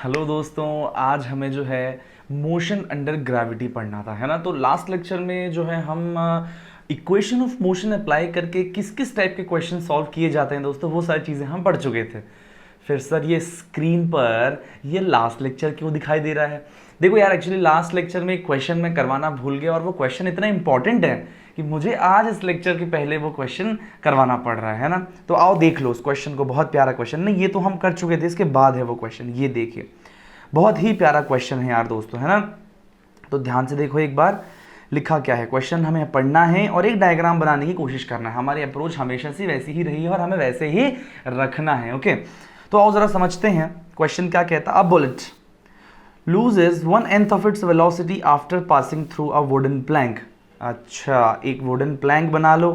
Hello दोस्तों, आज हमें जो है मोशन अंडर ग्रेविटी पढ़ना था, है ना। तो लास्ट लेक्चर में जो है हम इक्वेशन ऑफ मोशन अप्लाई करके किस किस टाइप के क्वेश्चन सॉल्व किए जाते हैं दोस्तों, वो सारी चीज़ें हम पढ़ चुके थे। फिर सर ये स्क्रीन पर ये लास्ट लेक्चर क्यों दिखाई दे रहा है? देखो यार, एक्चुअली लास्ट लेक्चर में एक क्वेश्चन मैं करवाना भूल गया और वो क्वेश्चन इतना इंपॉर्टेंट है कि मुझे आज इस लेक्चर के पहले वो क्वेश्चन करवाना पड़ रहा है ना। तो आओ देख लो उस क्वेश्चन को, बहुत प्यारा क्वेश्चन। नहीं, ये तो हम कर चुके थे, इसके बाद है वो क्वेश्चन। ये देखिए, बहुत ही प्यारा क्वेश्चन है यार दोस्तों, है ना। तो ध्यान से देखो एक बार, लिखा क्या है। क्वेश्चन हमें पढ़ना है और एक डायग्राम बनाने की कोशिश करना है। हमारी अप्रोच हमेशा से वैसी ही रही है और हमें वैसे ही रखना है। ओके, तो आओ जरा समझते हैं क्वेश्चन क्या कहता है। अब bullet loses 1/10 of its velocity after passing through a wooden plank। अच्छा, एक वुडन प्लैंक बना लो।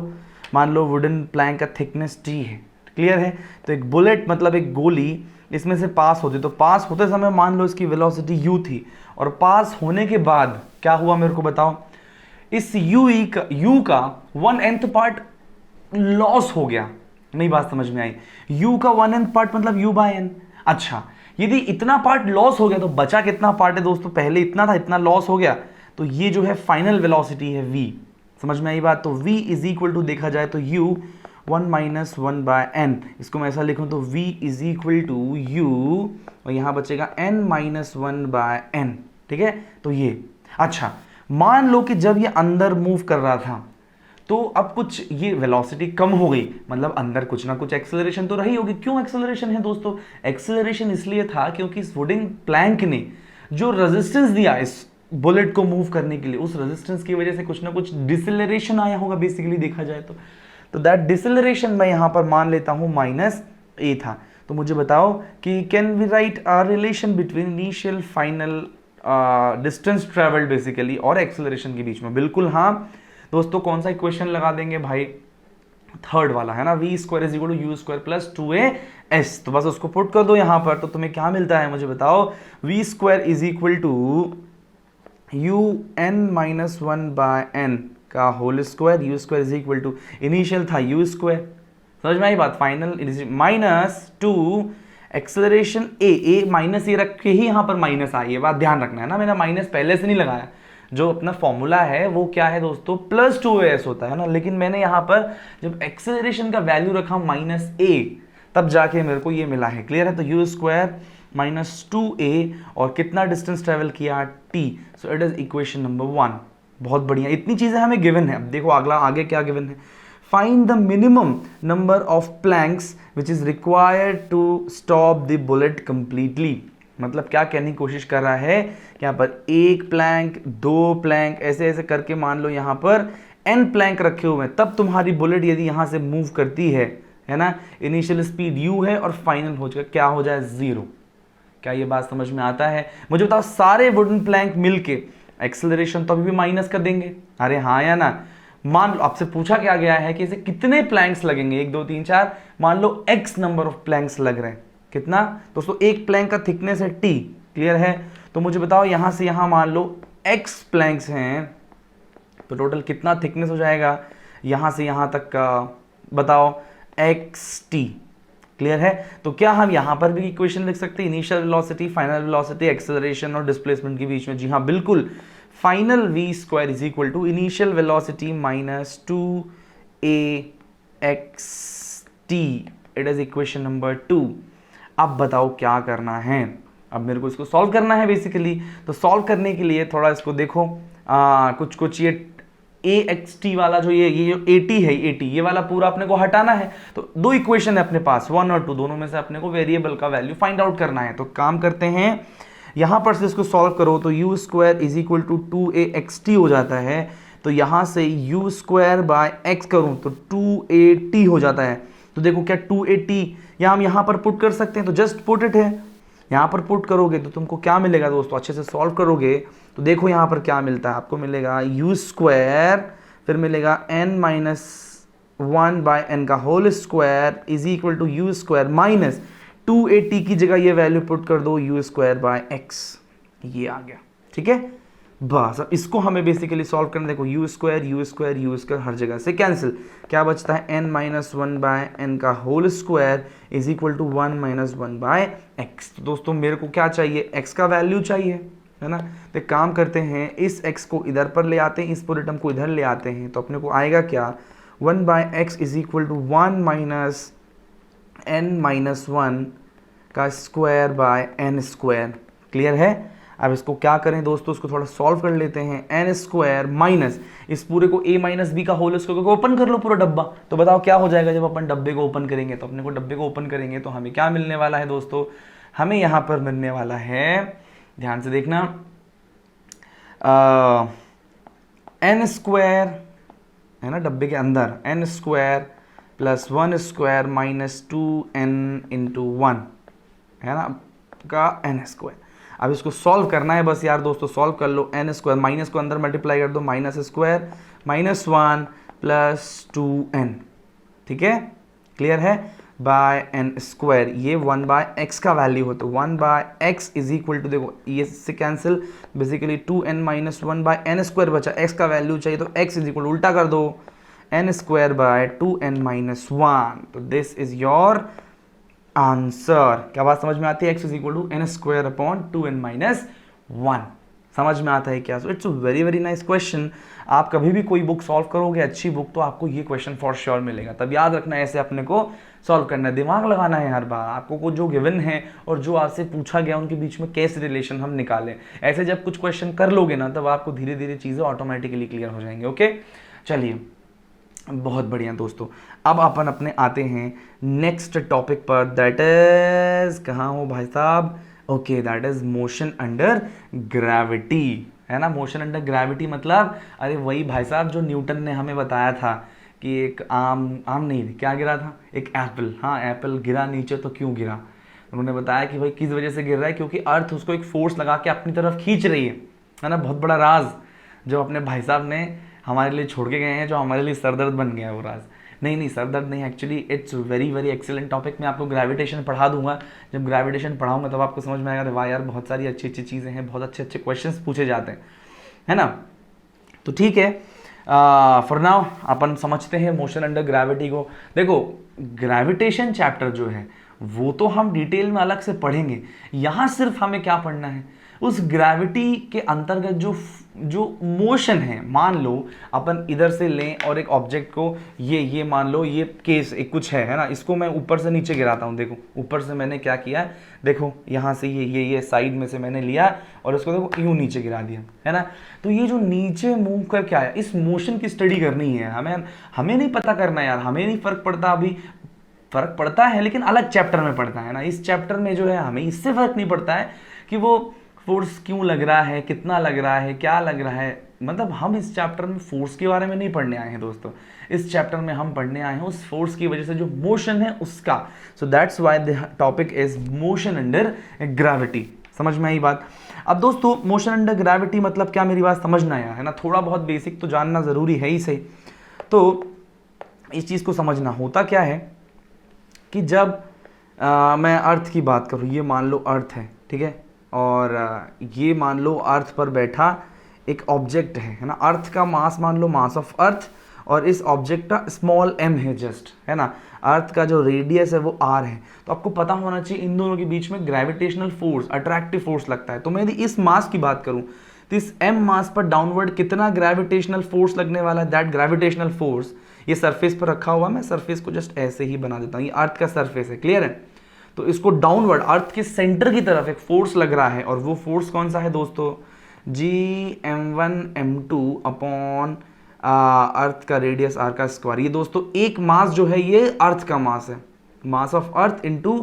मान लो वुडन प्लैंक का थिकनेस t है, क्लियर है। तो एक बुलेट मतलब एक गोली इसमें से पास होती, तो पास होते समय मान लो इसकी वेलोसिटी u थी और पास होने के बाद क्या हुआ मेरे को बताओ। इस u का 1/10 पार्ट लॉस हो गया। नहीं बात समझ में आई? u का 1/10 पार्ट मतलब u/n। अच्छा, यदि इतना पार्ट लॉस हो गया तो बचा कितना पार्ट है दोस्तों? पहले इतना था, इतना लॉस हो गया, तो ये जो है फाइनल वेलोसिटी है v। समझ में आई बात? तो v इज इक्वल टू देखा जाए तो u 1 माइनस 1/n। इसको मैं ऐसा लिखूं तो v is equal to u और यहां बचेगा n माइनस 1/n। ठीक है, तो ये अच्छा, मान लो कि जब ये अंदर मूव कर रहा था तो अब कुछ ये वेलोसिटी कम हो गई, मतलब अंदर कुछ ना कुछ एक्सेलरेशन तो रही होगी। क्यों एक्सेलरेशन है दोस्तों? एक्सेलरेशन इसलिए था क्योंकि इस वुडन प्लैंक ने जो रेजिस्टेंस दिया इस बुलेट को मूव करने के लिए, उस रेजिस्टेंस की वजह से कुछ ना कुछ डिसेलरेशन आया होगा बेसिकली देखा जाए तो दैट डिसेलरेशन मैं यहां पर मान लेता हूं -a था। तो मुझे बताओ कि can we write a relation between initial final distance travelled basically और एक्सेलरेशन के बीच में? बिल्कुल हाँ दोस्तों। कौन सा इक्वेशन लगा देंगे भाई? थर्ड वाला, है ना। v square is equal to u square plus 2as। तो बस उसको पुट कर दो यहां पर, तो तुम्हें क्या मिलता है मुझे बताओ। v square is equal to un minus 1/n का whole square, u square is equal to initial था u स्क्वायर, समझ में आई बात, final minus 2 acceleration a minus ये रख के ही यहां पर माइनस आई है, बात ध्यान रखना है ना। मैंने माइनस पहले से नहीं लगाया, जो अपना फॉर्मूला है वो क्या है दोस्तों, प्लस 2as होता है ना। लेकिन मैंने यहां पर जब एक्सेलरेशन का वैल्यू रखा -a, तब जाके मेरे को ये मिला है, क्लियर है। तो u स्क्वायर माइनस 2a और कितना डिस्टेंस ट्रेवल किया t। So it is equation number 1। बहुत बढ़िया, इतनी चीजें हमें गिवन है। अब देखो अगला आगे क्या गिवन है। Find the minimum number of planks which is required to stop the bullet completely. मतलब क्या कहने की कोशिश कर रहा है कि यहाँ पर एक प्लैंक, दो प्लैंक, ऐसे ऐसे करके मान लो यहाँ पर n प्लैंक रखे हुए हैं, तब तुम्हारी बुलेट यदि यहाँ से मूव करती है ना। इनिशियल स्पीड u है और फाइनल हो जाएगा क्या हो जाए 0। क्या ये बात समझ में आता है? मुझे बताओ, सारे वुडन प्लैंक मिलके एक्सेलरेशन तो अभी भी माइनस कर देंगे, अरे हाँ या ना। मान लो आपसे पूछा क्या गया है कि इसे कितने प्लैंक्स लगेंगे, 1 2 3 4, मान लो x नंबर ऑफ प्लैंक्स लग रहे हैं। कितना दोस्तों? एक प्लैंक का थिकनेस है t, क्लियर है। तो मुझे बताओ यहां से यहां मान लो x प्लैंक्स हैं, तो टोटल कितना थिकनेस हो जाएगा यहां से यहां तक का? बताओ xt, क्लियर है। तो क्या हम यहां पर भी इक्वेशन लिख सकते हैं, initial velocity, final velocity, acceleration और डिस्प्लेसमेंट के बीच में? जी हाँ बिल्कुल। Final v square is equal to initial velocity minus 2axt। It is equation number 2। अब बताओ क्या करना है। अब मेरे को इसको सॉल्व करना है बेसिकली। तो सॉल्व करने के लिए थोड़ा इसको देखो, कुछ ये axt वाला जो ये जो at है, at ये वाला पूरा अपने को हटाना है। तो दो इक्वेशन है अपने पास, 1 और 2, दोनों में से अपने को वेरिएबल का वैल्यू फाइंड आउट करना है। तो काम करते हैं, यहां पर से इसको सॉल्व करो तो u square is equal to 2axt हो जाता है। तो यहां से u स्क्वायर बाय x करूं तो 2at हो जाता है। तो देखो क्या 2at या हम यहां पर पुट कर सकते हैं, तो जस्ट पुट इट है। यहां पर पुट करोगे तो तुमको क्या मिलेगा दोस्तों, अच्छे से सॉल्व करोगे तो देखो यहां पर क्या मिलता है आपको। मिलेगा u स्क्वायर, फिर मिलेगा n माइनस 1/n का whole square is equal to u square minus 2at की जगह ये वैल्यू पुट कर दो u स्क्वायर बाय x, ये आ गया। ठीक है, बस अब इसको हमें बेसिकली सॉल्व करना, देखो u square u square u square हर जगह से कैंसिल, क्या बचता है n minus one by n का whole square is equal to 1 minus one by x. तो दोस्तों मेरे को क्या चाहिए, x का वैल्यू चाहिए, है ना। तो एक काम करते हैं, इस x को इधर पर ले आते हैं, इस पूरे टर्म को इधर ले आते हैं, तो अपने को आएगा क्या, 1 by x is equal to 1 minus n minus one का square by n square. Clear है। अब इसको क्या करें दोस्तों, इसको थोड़ा सॉल्व कर लेते हैं, एन स्क्वायर माइनस इस पूरे को a माइनस बी का होल स्क्वायर को ओपन कर लो पूरा डब्बा, तो बताओ क्या हो जाएगा जब अपन डब्बे को ओपन करेंगे। तो अपने को डब्बे को ओपन करेंगे तो हमें क्या मिलने वाला है दोस्तों, हमें यहाँ पर मिलने वाला है, ध्यान से देखना, एन स्क्वायर है ना डब्बे के अंदर, N square plus 1 square minus 2n into 1 है ना का एन स्क्वायर। अब इसको सॉल्व करना है बस यार दोस्तों, सॉल्व कर लो, एन स्क्वायर माइनस को अंदर मल्टीप्लाई कर दो, minus square minus 1 plus 2n, ठीक है, क्लियर है, बाय एन स्क्वायर, ये 1 बाय एक्स का वैल्यू हो, तो 1 by x is equal to, देखो ये से cancel, basically 2n minus 1 by N square बचा, x का वैल्यू चाहिए तो x इज इक्वल उल्टा कर दो, n square by 2n minus 1, तो दिस इज योर आंसर। क्या बात समझ में आती है, x is equal to N square upon 2n minus 1, समझ में आता है क्या। So it's a very very nice question. आप कभी भी कोई बुक सॉल्व करोगे अच्छी बुक, तो आपको ये क्वेश्चन फॉर श्योर मिलेगा। तब याद रखना ऐसे अपने को सॉल्व करना है, दिमाग लगाना है हर बार, आपको को जो गिवन है और जो आपसे पूछा गया उनके बीच में कैसे रिलेशन हम निकालें। ऐसे जब कुछ क्वेश्चन कर लोगे ना, तब आपको धीरे धीरे चीज़ें ऑटोमेटिकली क्लियर हो जाएंगे। ओके चलिए, बहुत बढ़िया दोस्तों, अब अपन अपने आते हैं नेक्स्ट टॉपिक पर, दैट इज कहाँ हो भाई साहब, okay that is motion under gravity, है ना। मोशन अंडर ग्रेविटी मतलब, अरे वही भाई साहब जो न्यूटन ने हमें बताया था कि एक आम नहीं, क्या गिरा था, एक एप्पल, हाँ एप्पल गिरा नीचे, तो क्यों गिरा, उन्होंने बताया कि भाई किस वजह से गिर रहा है, क्योंकि अर्थ उसको एक फोर्स लगा के अपनी तरफ खींच रही है ना। बहुत बड़ा राज जो अपने भाई साहब ने हमारे लिए छोड़ के गए हैं, जो हमारे लिए सरदर्द बन गया है वो राज। नहीं सरदर्द नहीं, actually it's very very excellent topic. मैं आपको ग्रेविटेशन पढ़ा दूंगा, जब ग्रेविटेशन पढ़ाऊंगा तब आपको समझ में आएगा, वाह यार बहुत सारी अच्छी अच्छी चीज़ें हैं, बहुत अच्छे अच्छे क्वेश्चंस पूछे जाते हैं, है ना। तो ठीक है, फॉर नाउ अपन समझते हैं मोशन अंडर ग्रेविटी को। देखो ग्रेविटेशन चैप्टर जो है वो तो हम डिटेल में अलग से पढ़ेंगे, यहाँ सिर्फ हमें क्या पढ़ना है, उस ग्रेविटी के अंतर्गत जो मोशन है, मान लो अपन इधर से लें और एक ऑब्जेक्ट को, ये मान लो ये केस एक कुछ है ना, इसको मैं ऊपर से नीचे गिराता हूँ, देखो ऊपर से मैंने क्या किया, देखो यहाँ से ये साइड में से मैंने लिया और उसको देखो यूं नीचे गिरा दिया, है ना। तो ये जो नीचे मूव कर क्या है, इस मोशन की स्टडी करनी है हमें नहीं पता करना यार, हमें नहीं फर्क पड़ता, अभी फर्क पड़ता है लेकिन अलग चैप्टर में पड़ता है ना। इस चैप्टर में जो है हमें इससे फर्क नहीं पड़ता है कि वो फोर्स क्यों लग रहा है, कितना लग रहा है, क्या लग रहा है, मतलब हम इस चैप्टर में फोर्स के बारे में नहीं पढ़ने आए हैं दोस्तों, इस चैप्टर में हम पढ़ने आए हैं उस फोर्स की वजह से जो मोशन है उसका। So that's why the topic is motion under gravity. समझ में आई बात। अब दोस्तों मोशन अंडर ग्रेविटी मतलब क्या, मेरी बात समझना है ना, थोड़ा बहुत बेसिक तो जानना ज़रूरी है ही सही। तो इस चीज़ को समझना, होता क्या है कि जब मैं अर्थ की बात करूँ, ये मान लो अर्थ है, ठीक है, और ये मान लो अर्थ पर बैठा एक ऑब्जेक्ट है ना, अर्थ का मास मान लो मास ऑफ अर्थ, और इस ऑब्जेक्ट का स्मॉल m है जस्ट, है ना, अर्थ का जो रेडियस है वो r है। तो आपको पता होना चाहिए इन दोनों के बीच में ग्रेविटेशनल फोर्स, अट्रैक्टिव फोर्स लगता है। तो मैं यदि इस मास की बात करूं तो इस m मास पर डाउनवर्ड कितना ग्रेविटेशनल फोर्स लगने वाला है, दैट ग्रेविटेशनल फोर्स, ये सरफेस पर रखा हुआ, मैं सरफेस को जस्ट ऐसे ही बना देता हूँ, ये अर्थ का सरफेस है, क्लियर है। तो इसको डाउनवर्ड अर्थ के सेंटर की तरफ एक फोर्स लग रहा है, और वो फोर्स कौन सा है दोस्तों, Gm1m2 अपॉन अर्थ का रेडियस r का स्क्वायर। ये दोस्तों एक मास जो है ये अर्थ का मास है, मास ऑफ अर्थ इनटू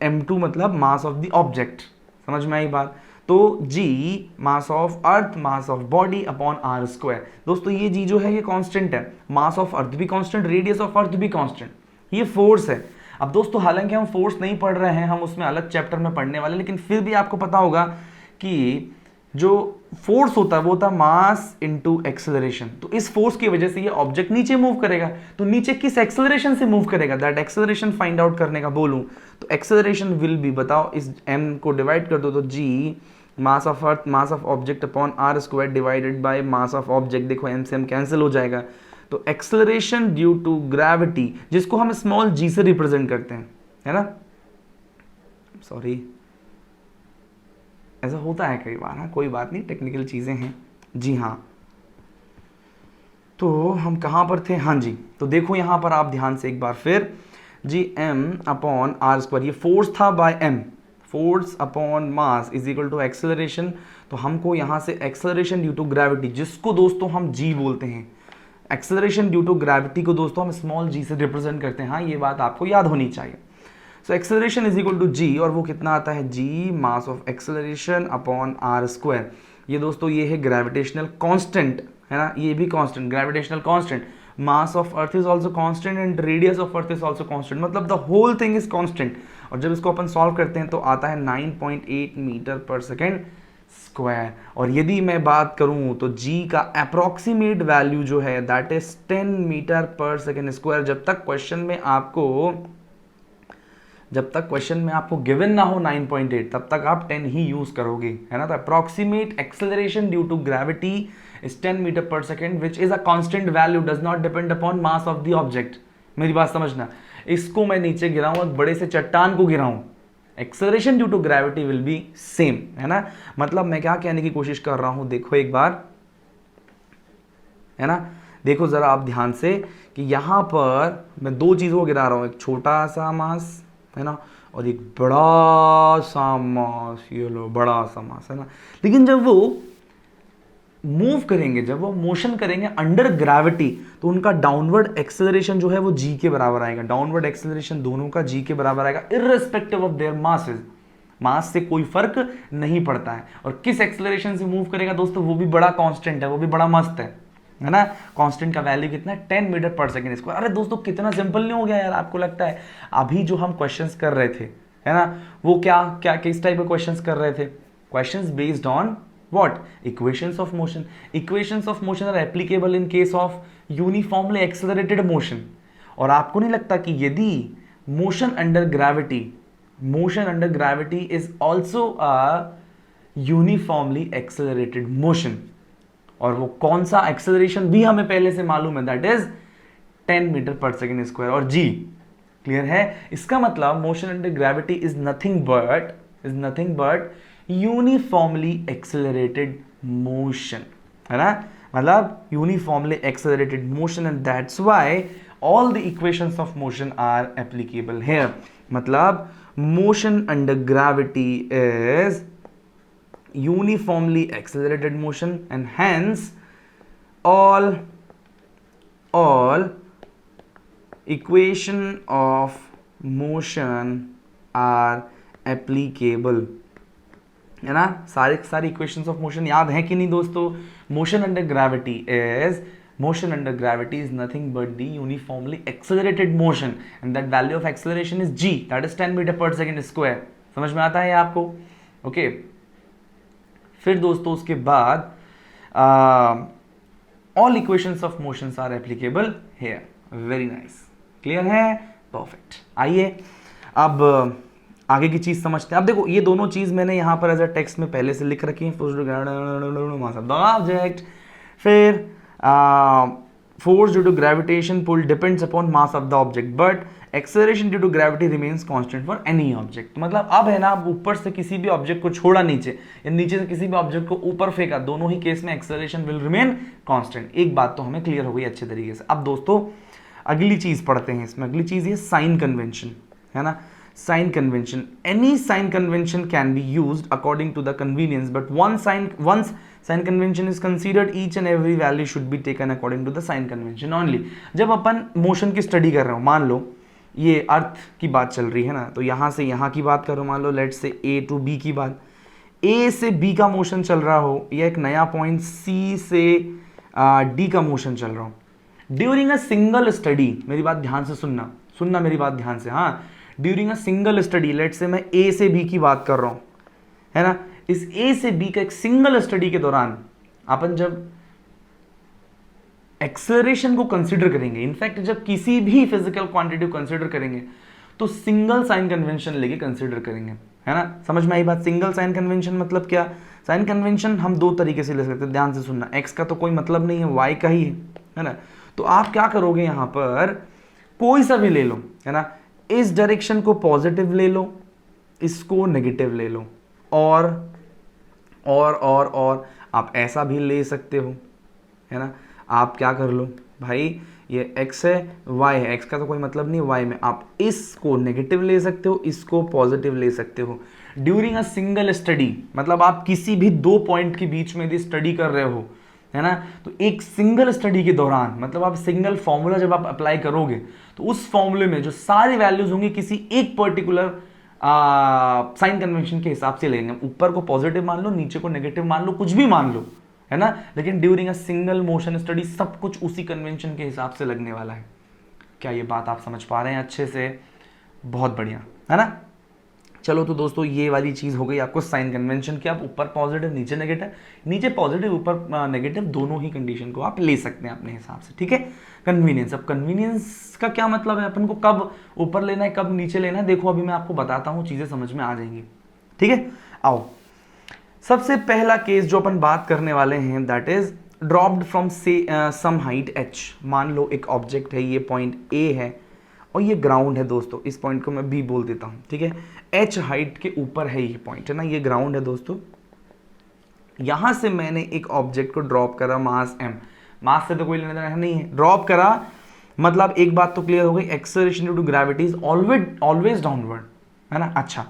m2 मतलब मास ऑफ द ऑब्जेक्ट। समझ में आई बात। तो g mass of earth, mass of body upon r square. दोस्तों ये g जो है ये कांस्टेंट है, मास ऑफ अर्थ भी कांस्टेंट, रेडियस ऑफ अर्थ भी कांस्टेंट, ये फोर्स है। अब दोस्तों हालांकि हम फोर्स नहीं पढ़ रहे हैं, हम उसमें अलग चैप्टर में पढ़ने वाले, लेकिन फिर भी आपको पता होगा कि जो फोर्स होता है वो होता है मास इनटू एक्सेलरेशन। तो इस फोर्स की वजह से ये ऑब्जेक्ट नीचे मूव करेगा, तो नीचे किस एक्सेलरेशन से मूव करेगा, दैट एक्सेलरेशन फाइंड आउट करने का बोलूं तो एक्सेलरेशन विल बी, बताओ इस m को डिवाइड कर दो तो g mass of earth, mass of object upon R square divided by mass of object, देखो एम से एम कैंसिल हो जाएगा, तो एक्सेलरेशन ड्यू टू ग्रेविटी, जिसको हम स्मॉल जी से रिप्रेजेंट करते हैं, है ना, सॉरी ऐसा होता है कई बार, हाँ कोई बात नहीं, टेक्निकल चीज़ें हैं, जी हाँ। तो हम कहाँ पर थे, हाँ जी, तो देखो यहाँ पर आप ध्यान से एक बार फिर G, m upon R square, ये फोर्स था by m, force upon mass is equal to acceleration, तो हमको यहाँ से एक्सेलरेशन ड्यू टू ग्रेविटी, जिसको दोस्तों हम g बोलते हैं, एक्सेलरेशन ड्यू टू ग्रेविटी को दोस्तों हम स्मॉल g से रिप्रेजेंट करते हैं, हाँ ये बात आपको याद होनी चाहिए। So acceleration is equal to g, और वो कितना आता है, g mass of acceleration upon R square, ये दोस्तों ये है ग्रेविटेशनल कांस्टेंट, है ना, ये भी constant, gravitational constant, mass of earth is also constant and radius of earth is also constant, मतलब the whole thing is constant. और जब इसको अपन सॉल्व करते हैं तो आता है 9.8 मीटर पर सेकेंड स्क्वायर, और यदि मैं बात करूं तो g का अप्रोक्सीमेट वैल्यू जो है दैट इज 10 मीटर पर सेकेंड स्क्वायर। जब तक क्वेश्चन में आपको गिवन ना हो 9.8, तब तक आप 10 ही यूज करोगे, है ना। तो approximate acceleration due to gravity is 10 metre पर second which is a constant value, does not depend upon mass of the object. मेरी बात समझना, इसको मैं नीचे गिराऊं, एक बड़े से चट्टान को गिराऊं, acceleration due to gravity will be same, है ना। मतलब मैं क्या कहने की कोशिश कर रहा हूं, देखो एक बार, है ना, देखो जरा आप ध्यान से कि यहां पर मैं दो चीजों को गिरा रहा हूं, एक छोटा सा मास, है ना, और एक बड़ा सा मास, ये लो बड़ा सा मास, है ना। लेकिन जब वो मूव करेंगे, जब वो मोशन करेंगे अंडर ग्रेविटी, तो उनका डाउनवर्ड एक्सेलरेशन जो है वो g के बराबर आएगा, डाउनवर्ड एक्सेलरेशन दोनों का g के बराबर आएगा, इर्रेस्पेक्टिव ऑफ देयर मासेस, मास से कोई फर्क नहीं पड़ता है। और किस एक्सेलरेशन से मूव करेगा दोस्तों, वो भी बड़ा कांस्टेंट है, वो भी बड़ा मस्त है ना। कांस्टेंट का वैल्यू कितना है, 10 मीटर पर सेकेंड स्क्वायर। अरे दोस्तों कितना सिंपल नहीं हो गया यार, आपको लगता है अभी जो हम क्वेश्चंस कर रहे थे, है ना, वो क्या क्या किस टाइप के क्वेश्चंस कर रहे थे, questions based on what equations of motion, equations of motion are applicable in case of uniformly accelerated motion। और आपको नहीं लगता कि यदि motion under gravity is also a uniformly accelerated motion, और वो कौन सा एक्सेलरेशन भी हमें पहले से मालूम है, दैट इज 10 मीटर पर सेकेंड स्क्वायर और g, क्लियर है। इसका मतलब motion under gravity is nothing but uniformly accelerated motion, है ना, मतलब uniformly accelerated motion, and that's why all the equations of motion are applicable here. मतलब motion under gravity is uniformly accelerated motion, and hence all equation of motion are applicable, है ना। सारी equations of motion याद है कि नहीं दोस्तों। Motion under gravity is nothing but the uniformly accelerated motion, and that value of acceleration is g, that is 10 metre पर second square. समझ में आता है आपको, ओके। फिर दोस्तों उसके बाद all equations of motions are applicable here, very nice, clear है, परफेक्ट। आइए अब आगे की चीज समझते हैं। अब देखो ये दोनों चीज मैंने यहां पर एज अ टेक्स्ट में पहले से लिख रखी है, ऑब्जेक्ट, फिर force due to gravitation pull depends upon mass of the object, but acceleration due to gravity remains constant for any object. मतलब अब है ना, अब ऊपर से किसी भी ऑब्जेक्ट को छोड़ा नीचे, या नीचे से किसी भी ऑब्जेक्ट को ऊपर फेंका, दोनों ही केस में एक्सेलरेशन विल रिमेन कांस्टेंट। एक बात तो हमें क्लियर हो गई अच्छे तरीके से। अब दोस्तों अगली चीज पढ़ते हैं इसमें। अगली चीज ये साइन कन्वेंशन, है ना। Sign convention, any sign convention can be used according to the convenience, but once sign convention is considered, each and every value should be taken according to the sign convention only। जब अपन motion की study कर रहे हो, मान लो ये अर्थ की बात चल रही है ना, तो यहां से यहां की बात करो, मान लो लेट से A टू B की बात, A से B का मोशन चल रहा हो, या एक नया पॉइंट C से D का मोशन चल रहा हो, ड्यूरिंग अ सिंगल स्टडी, मेरी बात ध्यान से सुनना मेरी बात ध्यान से, हाँ। During a single study, let say मैं A से B की बात कर रहा हूं, है ना, इस A से B का एक सिंगल स्टडी के दौरान अपन जब एक्सेलरेशन को कंसीडर करेंगे, इनफैक्ट जब किसी भी फिजिकल क्वांटिटी को कंसीडर करेंगे, तो सिंगल साइन कन्वेंशन लेके कंसीडर करेंगे, है ना। समझ में आई बात। सिंगल साइन कन्वेंशन मतलब क्या, साइन कन्वेंशन हम दो तरीके से ले सकते हैं, ध्यान से सुनना। एक्स का तो कोई मतलब नहीं है, वाई का ही है ना। तो आप क्या करोगे, यहाँ पर कोई सा भी ले लो, है ना। इस डायरेक्शन को पॉजिटिव ले लो, इसको नेगेटिव ले लो, और आप ऐसा भी ले सकते हो, है ना। आप क्या कर लो भाई, ये x है, y है, x का तो कोई मतलब नहीं, y में आप इसको नेगेटिव ले सकते हो, इसको पॉजिटिव ले सकते हो। ड्यूरिंग अ सिंगल स्टडी, मतलब आप किसी भी दो पॉइंट के बीच में यदि स्टडी कर रहे हो, है ना, तो एक सिंगल स्टडी के दौरान, मतलब आप सिंगल फॉर्मूला जब आप अप्लाई करोगे तो उस फॉर्मूले में जो सारी वैल्यूज होंगी किसी एक पर्टिकुलर साइन कन्वेंशन के हिसाब से लेंगे। ऊपर को पॉजिटिव मान लो, नीचे को नेगेटिव मान लो, कुछ भी मान लो, है ना, लेकिन during a single motion study सब कुछ उसी कन्वेंशन के हिसाब से लगने वाला है। क्या ये बात आप समझ पा रहे हैं अच्छे से? बहुत बढ़िया, है ना। चलो तो दोस्तों ये वाली चीज हो गई आपको साइन कन्वेंशन की। आप ऊपर पॉजिटिव नीचे नेगेटिव, नीचे पॉजिटिव ऊपर नेगेटिव, दोनों ही कंडीशन को आप ले सकते हैं अपने हिसाब से, ठीक है। कन्वीनियंस, अब कन्वीनियंस का क्या मतलब है, अपन को कब ऊपर लेना है कब नीचे लेना है, देखो अभी मैं आपको बताता हूँ, चीजें समझ में आ जाएंगी, ठीक है। आओ, सबसे पहला केस जो अपन बात करने वाले हैं दैट इज ड्रॉप्ड फ्रॉम से सम हाइट h। मान लो एक ऑब्जेक्ट है, ये पॉइंट A है और ये ग्राउंड है दोस्तों, इस पॉइंट को मैं B बोल देता हूं, ठीक है। h हाइट के ऊपर है ये पॉइंट, है ना, ये ग्राउंड है दोस्तों। यहां से मैंने एक ऑब्जेक्ट को ड्रॉप करा मास m, मास से तो कोई लेना देना नहीं है, ड्रॉप करा मतलब एक बात तो क्लियर हो गई, acceleration due to gravity is always downward, है ना। अच्छा,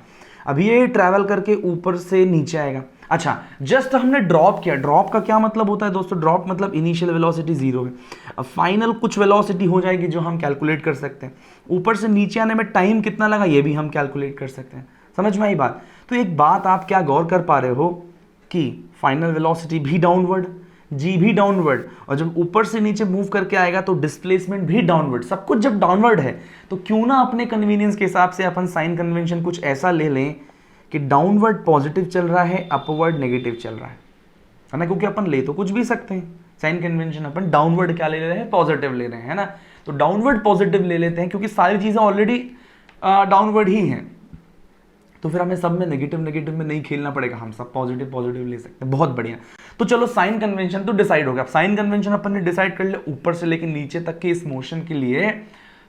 अभी ये ट्रैवल करके ऊपर से नीचे आएगा। अच्छा, जस्ट हमने ड्रॉप किया, ड्रॉप का क्या मतलब होता है दोस्तों, ड्रॉप मतलब इनिशियल वेलोसिटी जीरो है, अब फाइनल कुछ वेलोसिटी हो जाएगी जो हम कैलकुलेट कर सकते हैं। ऊपर से नीचे आने में टाइम कितना लगा ये भी हम कैलकुलेट कर सकते हैं, समझ में आई बात। तो एक बात आप क्या गौर कर पा रहे हो कि फाइनल वेलोसिटी भी डाउनवर्ड, जी भी डाउनवर्ड, और जब ऊपर से नीचे मूव करके आएगा तो डिस्प्लेसमेंट भी डाउनवर्ड, सब कुछ जब डाउनवर्ड है तो क्यों ना अपने कन्वीनियंस के हिसाब से अपन साइन कन्वेंशन कुछ ऐसा ले लें कि डाउनवर्ड पॉजिटिव चल रहा है, अपवर्ड नेगेटिव चल रहा है ना, क्योंकि अपन ले तो कुछ भी सकते हैं। साइन कन्वेंशन अपन डाउनवर्ड क्या ले रहे हैं, पॉजिटिव ले रहे हैं, है ना। तो डाउनवर्ड पॉजिटिव ले लेते हैं क्योंकि सारी चीजें ऑलरेडी डाउनवर्ड ही हैं, तो फिर हमें सब में नेगेटिव नेगेटिव में नहीं खेलना पड़ेगा, हम सब पॉजिटिव पॉजिटिव ले सकते हैं। बहुत बढ़िया, तो चलो साइन कन्वेंशन तो डिसाइड हो गया। साइन कन्वेंशन अपन ने डिसाइड कर लिया ऊपर से लेकर नीचे तक के इस मोशन के लिए,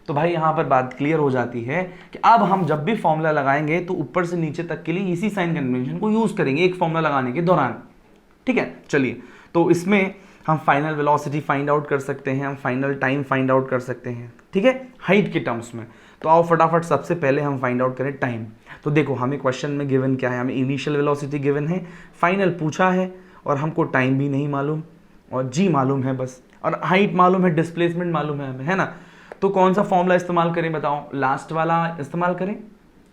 तो भाई यहां पर बात क्लियर हो जाती है कि अब हम जब भी फॉर्मूला लगाएंगे तो ऊपर से नीचे तक के लिए इसी साइन कन्वेंशन को यूज करेंगे एक फॉर्मूला लगाने के दौरान, ठीक है। चलिए, तो इसमें हम फाइनल वेलोसिटी फाइंड आउट कर सकते हैं, हम फाइनल टाइम फाइंड आउट कर सकते हैं, ठीक है, हाइट के टर्म्स में। तो आओ फटाफट सबसे पहले हम फाइंड आउट करें टाइम। तो देखो हमें क्वेश्चन में गिवन क्या है, हमें इनिशियल वेलोसिटी गिवन है, फाइनल पूछा है, और हमको टाइम भी नहीं मालूम और जी मालूम है बस, और हाइट मालूम है, डिस्प्लेसमेंट मालूम है हमें, है ना। तो कौन सा फॉर्मूला इस्तेमाल करें बताओ, लास्ट वाला इस्तेमाल करें,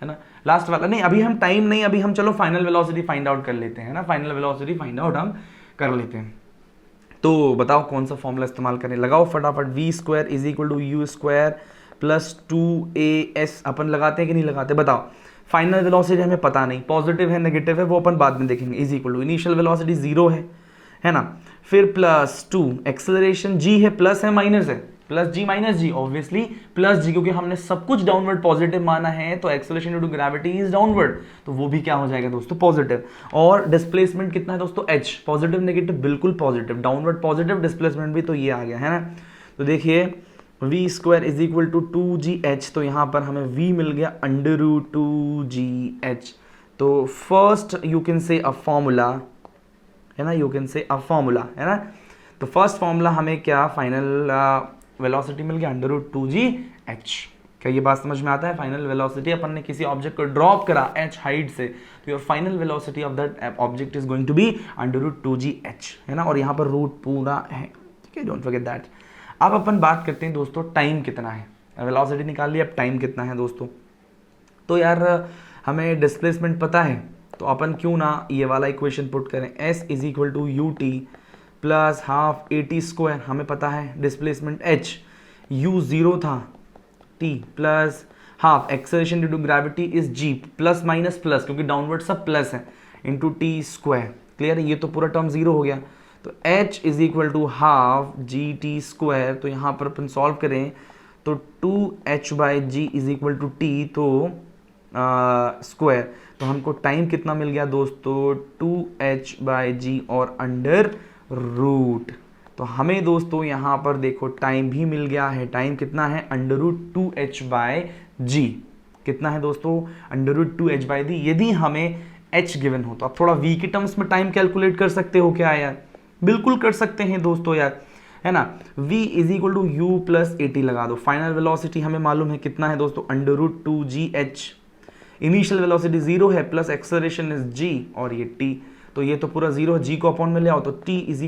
है ना, लास्ट वाला नहीं, अभी हम टाइम नहीं, अभी हम चलो फाइनल वेलोसिटी फाइंड आउट कर लेते हैं ना, फाइनल वेलोसिटी फाइंड आउट हम कर लेते हैं। तो बताओ कौन सा फॉर्मूला इस्तेमाल करें, लगाओ फटाफट। v² is equal to u² plus 2as, अपन लगाते हैं कि नहीं लगाते बताओ। फाइनल वेलोसिटी हमें पता नहीं, पॉजिटिव है नेगेटिव है वो अपन बाद में देखेंगे, is equal to initial velocity 0 है ना, फिर प्लस 2 एक्सेलरेशन g है, प्लस है माइनस है, plus g minus g, obviously plus g, क्योंकि हमने सब कुछ डाउनवर्ड पॉजिटिव माना है, तो acceleration due to gravity is downward, तो वो भी क्या हो जाएगा दोस्तों, पॉजिटिव। और डिस्प्लेसमेंट कितना है दोस्तों, h, पॉजिटिव नेगेटिव बिल्कुल पॉजिटिव, डाउनवर्ड पॉजिटिव, डिस्प्लेसमेंट भी तो ये आ गया, है ना। तो देखिए v² is equal to 2gh, तो यहाँ पर हमें v मिल गया √2gh। तो first you can say a formula, है ना, you can say a formula, है ना। तो फर्स्ट फॉर्मूला हमें क्या, फाइनल वेलोसिटी मिल गया √2gh। क्या ये बात समझ में आता है, फाइनल वेलोसिटी अपन ने किसी ऑब्जेक्ट को ड्रॉप करा h हाइट से, तो your final velocity of that object is going to be √2gh, है ना, और यहाँ पर रूट पूरा है, ठीक है, डोंट फॉरगेट दैट। अब अपन बात करते हैं दोस्तों टाइम कितना है, वेलोसिटी निकाल लिया, अब टाइम कितना है दोस्तों। तो यार हमें डिस्प्लेसमेंट पता है, तो अपन क्यों ना ये वाला इक्वेशन पुट करें, s is equal to ut plus half at², हमें पता है डिस्प्लेसमेंट h, u 0 था, t plus half acceleration due to gravity is g, plus minus plus क्योंकि डाउनवर्ड सब प्लस है, इंटू t², क्लियर है, ये तो पूरा टर्म 0 हो गया। तो h is equal to half gt², तो यहाँ पर अपन सॉल्व करें तो 2h/g is equal to t, तो स्क्वायर, तो हमको टाइम कितना मिल गया दोस्तों 2h/g और अंडर रूट। तो हमें दोस्तों यहाँ पर देखो टाइम भी मिल गया है। टाइम कितना है √2h/g। कितना है दोस्तों √2h/g। यदि हमें h गिवन हो तो आप थोड़ा v के टर्म्स में टाइम कैलकुलेट कर सकते हो क्या यार? बिल्कुल कर सकते हैं दोस्तों यार, है ना। v = u + at लगा दो। फाइनल वेलोसिटी हमें मालूम है कितना है दोस्तों √2gh। इनिशियल वेलोसिटी 0 है प्लस एक्सेलरेशन इज g और ये t, तो ये तो पूरा 0 है, g को अपॉन में ले आओ तो t =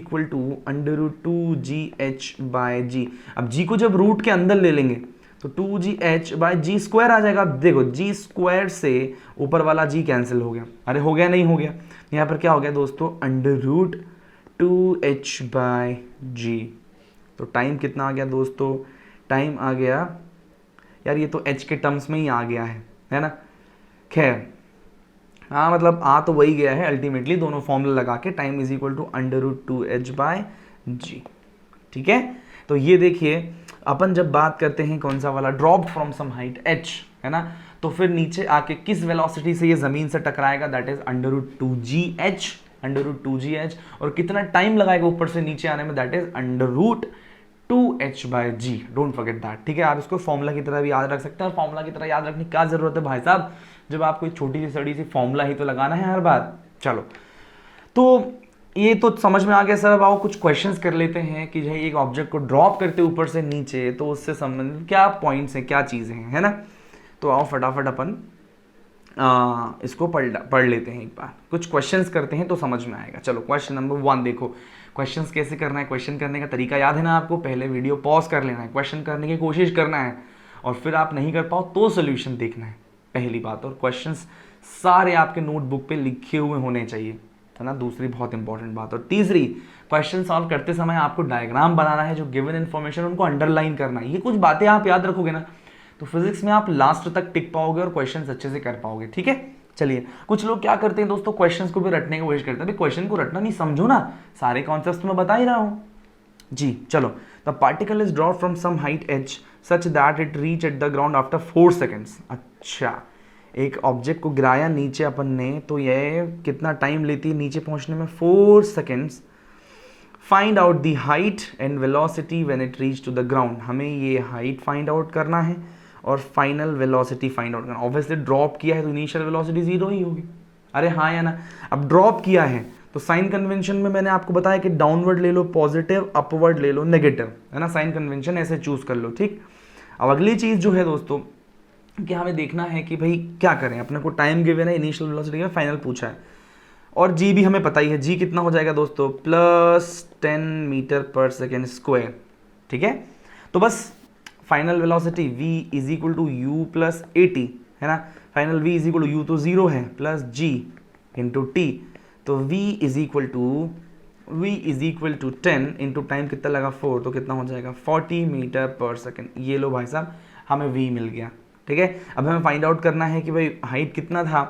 √2gh/g। अब g को जब रूट के अंदर ले लेंगे तो 2gh/g² आ जाएगा। अब देखो g² से ऊपर वाला g कैंसिल हो गया। अरे हो गया नहीं हो गया? यहाँ पर क्या हो गया दोस्तों √2h/g। तो टाइम कितना आ गया दोस्तों? टाइम आ गया यार, ये तो h के टर्म्स में ही आ गया है ना। खैर हाँ, मतलब आ तो वही गया है अल्टीमेटली, दोनों फॉर्मूला लगा के टाइम = √2h/g। ठीक है, तो ये देखिए अपन जब बात करते हैं कौन सा वाला, dropped from some height h, है ना, तो फिर नीचे आके किस वेलोसिटी से ये जमीन से टकराएगा, दैट इज √2gh। और कितना टाइम लगाएगा ऊपर से नीचे आने में, that is √2h/g। Don't forget that. ठीक है, आप इसको फॉर्मूला की तरह भी याद रख सकते हैं। और फॉर्मूला की तरह याद रखने की क्या जरूरत है भाई साहब, जब आप कोई छोटी सी सड़ी सी फॉर्मूला ही तो लगाना है हर बार। चलो, तो ये तो समझ में आ गया सर। अब आओ कुछ क्वेश्चंस कर लेते हैं कि भाई एक ऑब्जेक्ट को ड्रॉप करते ऊपर से नीचे तो उससे संबंधित क्या पॉइंट्स हैं, क्या चीज़ें हैं, है ना। तो आओ फटाफट अपन इसको पढ़ लेते हैं एक बार। कुछ क्वेश्चंस करते हैं तो समझ में आएगा। चलो क्वेश्चन नंबर 1 देखो। क्वेश्चंस कैसे करना है, क्वेश्चन करने का तरीका याद है ना आपको? पहले वीडियो पॉज कर लेना है, क्वेश्चन करने की कोशिश करना है, और फिर आप नहीं कर पाओ तो सोल्यूशन देखना है, पहली बात। और क्वेश्चंस सारे आपके नोटबुक पे लिखे हुए होने चाहिए, है ना, दूसरी बहुत इंपॉर्टेंट बात। और तीसरी, क्वेश्चन सॉल्व करते समय आपको डायग्राम बनाना है, जो गिवन इन्फॉर्मेशन उनको अंडरलाइन करना है। ये कुछ बातें आप याद रखोगे ना तो फिजिक्स में आप लास्ट तक टिक पाओगे और क्वेश्चंस अच्छे से कर पाओगे। ठीक है, चलिए। कुछ लोग क्या करते हैं दोस्तों, क्वेश्चंस को भी रटने की कोशिश करते हैं। क्वेश्चन को रटना नहीं, समझो ना, सारे कॉन्सेप्ट्स मैं बता ही रहा हूँ जी। चलो, the particle is dropped from some height h such that it reach at the ground after 4 seconds. अच्छा, एक ऑब्जेक्ट को गिराया नीचे अपन ने, तो ये कितना टाइम लेती है नीचे पहुंचने में? 4 seconds. Find out the height and velocity when it reach to the ground. हमें ये हाइट फाइंड आउट करना है और फाइनल वेलोसिटी फाइंड आउट करना। ऑब्वियसली ड्रॉप किया है तो इनिशियल वेलोसिटी 0 ही होगी। अरे हाँ या ना? अब ड्रॉप किया है तो साइन कन्वेंशन में मैंने आपको बताया कि डाउनवर्ड ले लो पॉजिटिव, अपवर्ड ले लो नेगेटिव, है ना। साइन कन्वेंशन ऐसे चूज कर लो। ठीक, अब अगली चीज जो है दोस्तों कि हमें देखना है कि भाई क्या करें। अपने को टाइम गिवन है, इनिशियल वेलोसिटी का फाइनल पूछा है, और जी भी हमें पता ही है। जी कितना हो जाएगा दोस्तों? +10 मीटर/सेकेंड²। ठीक है, तो बस final velocity v = u + at, है ना। फाइनल v = u तो 0 है, प्लस g × t, तो v = 10 इंटू टाइम कितना लगा 4, तो कितना हो जाएगा 40 मीटर/सेकेंड। ये लो भाई साहब, हमें v मिल गया। ठीक है, अब हमें फाइंड आउट करना है कि भाई हाइट कितना था।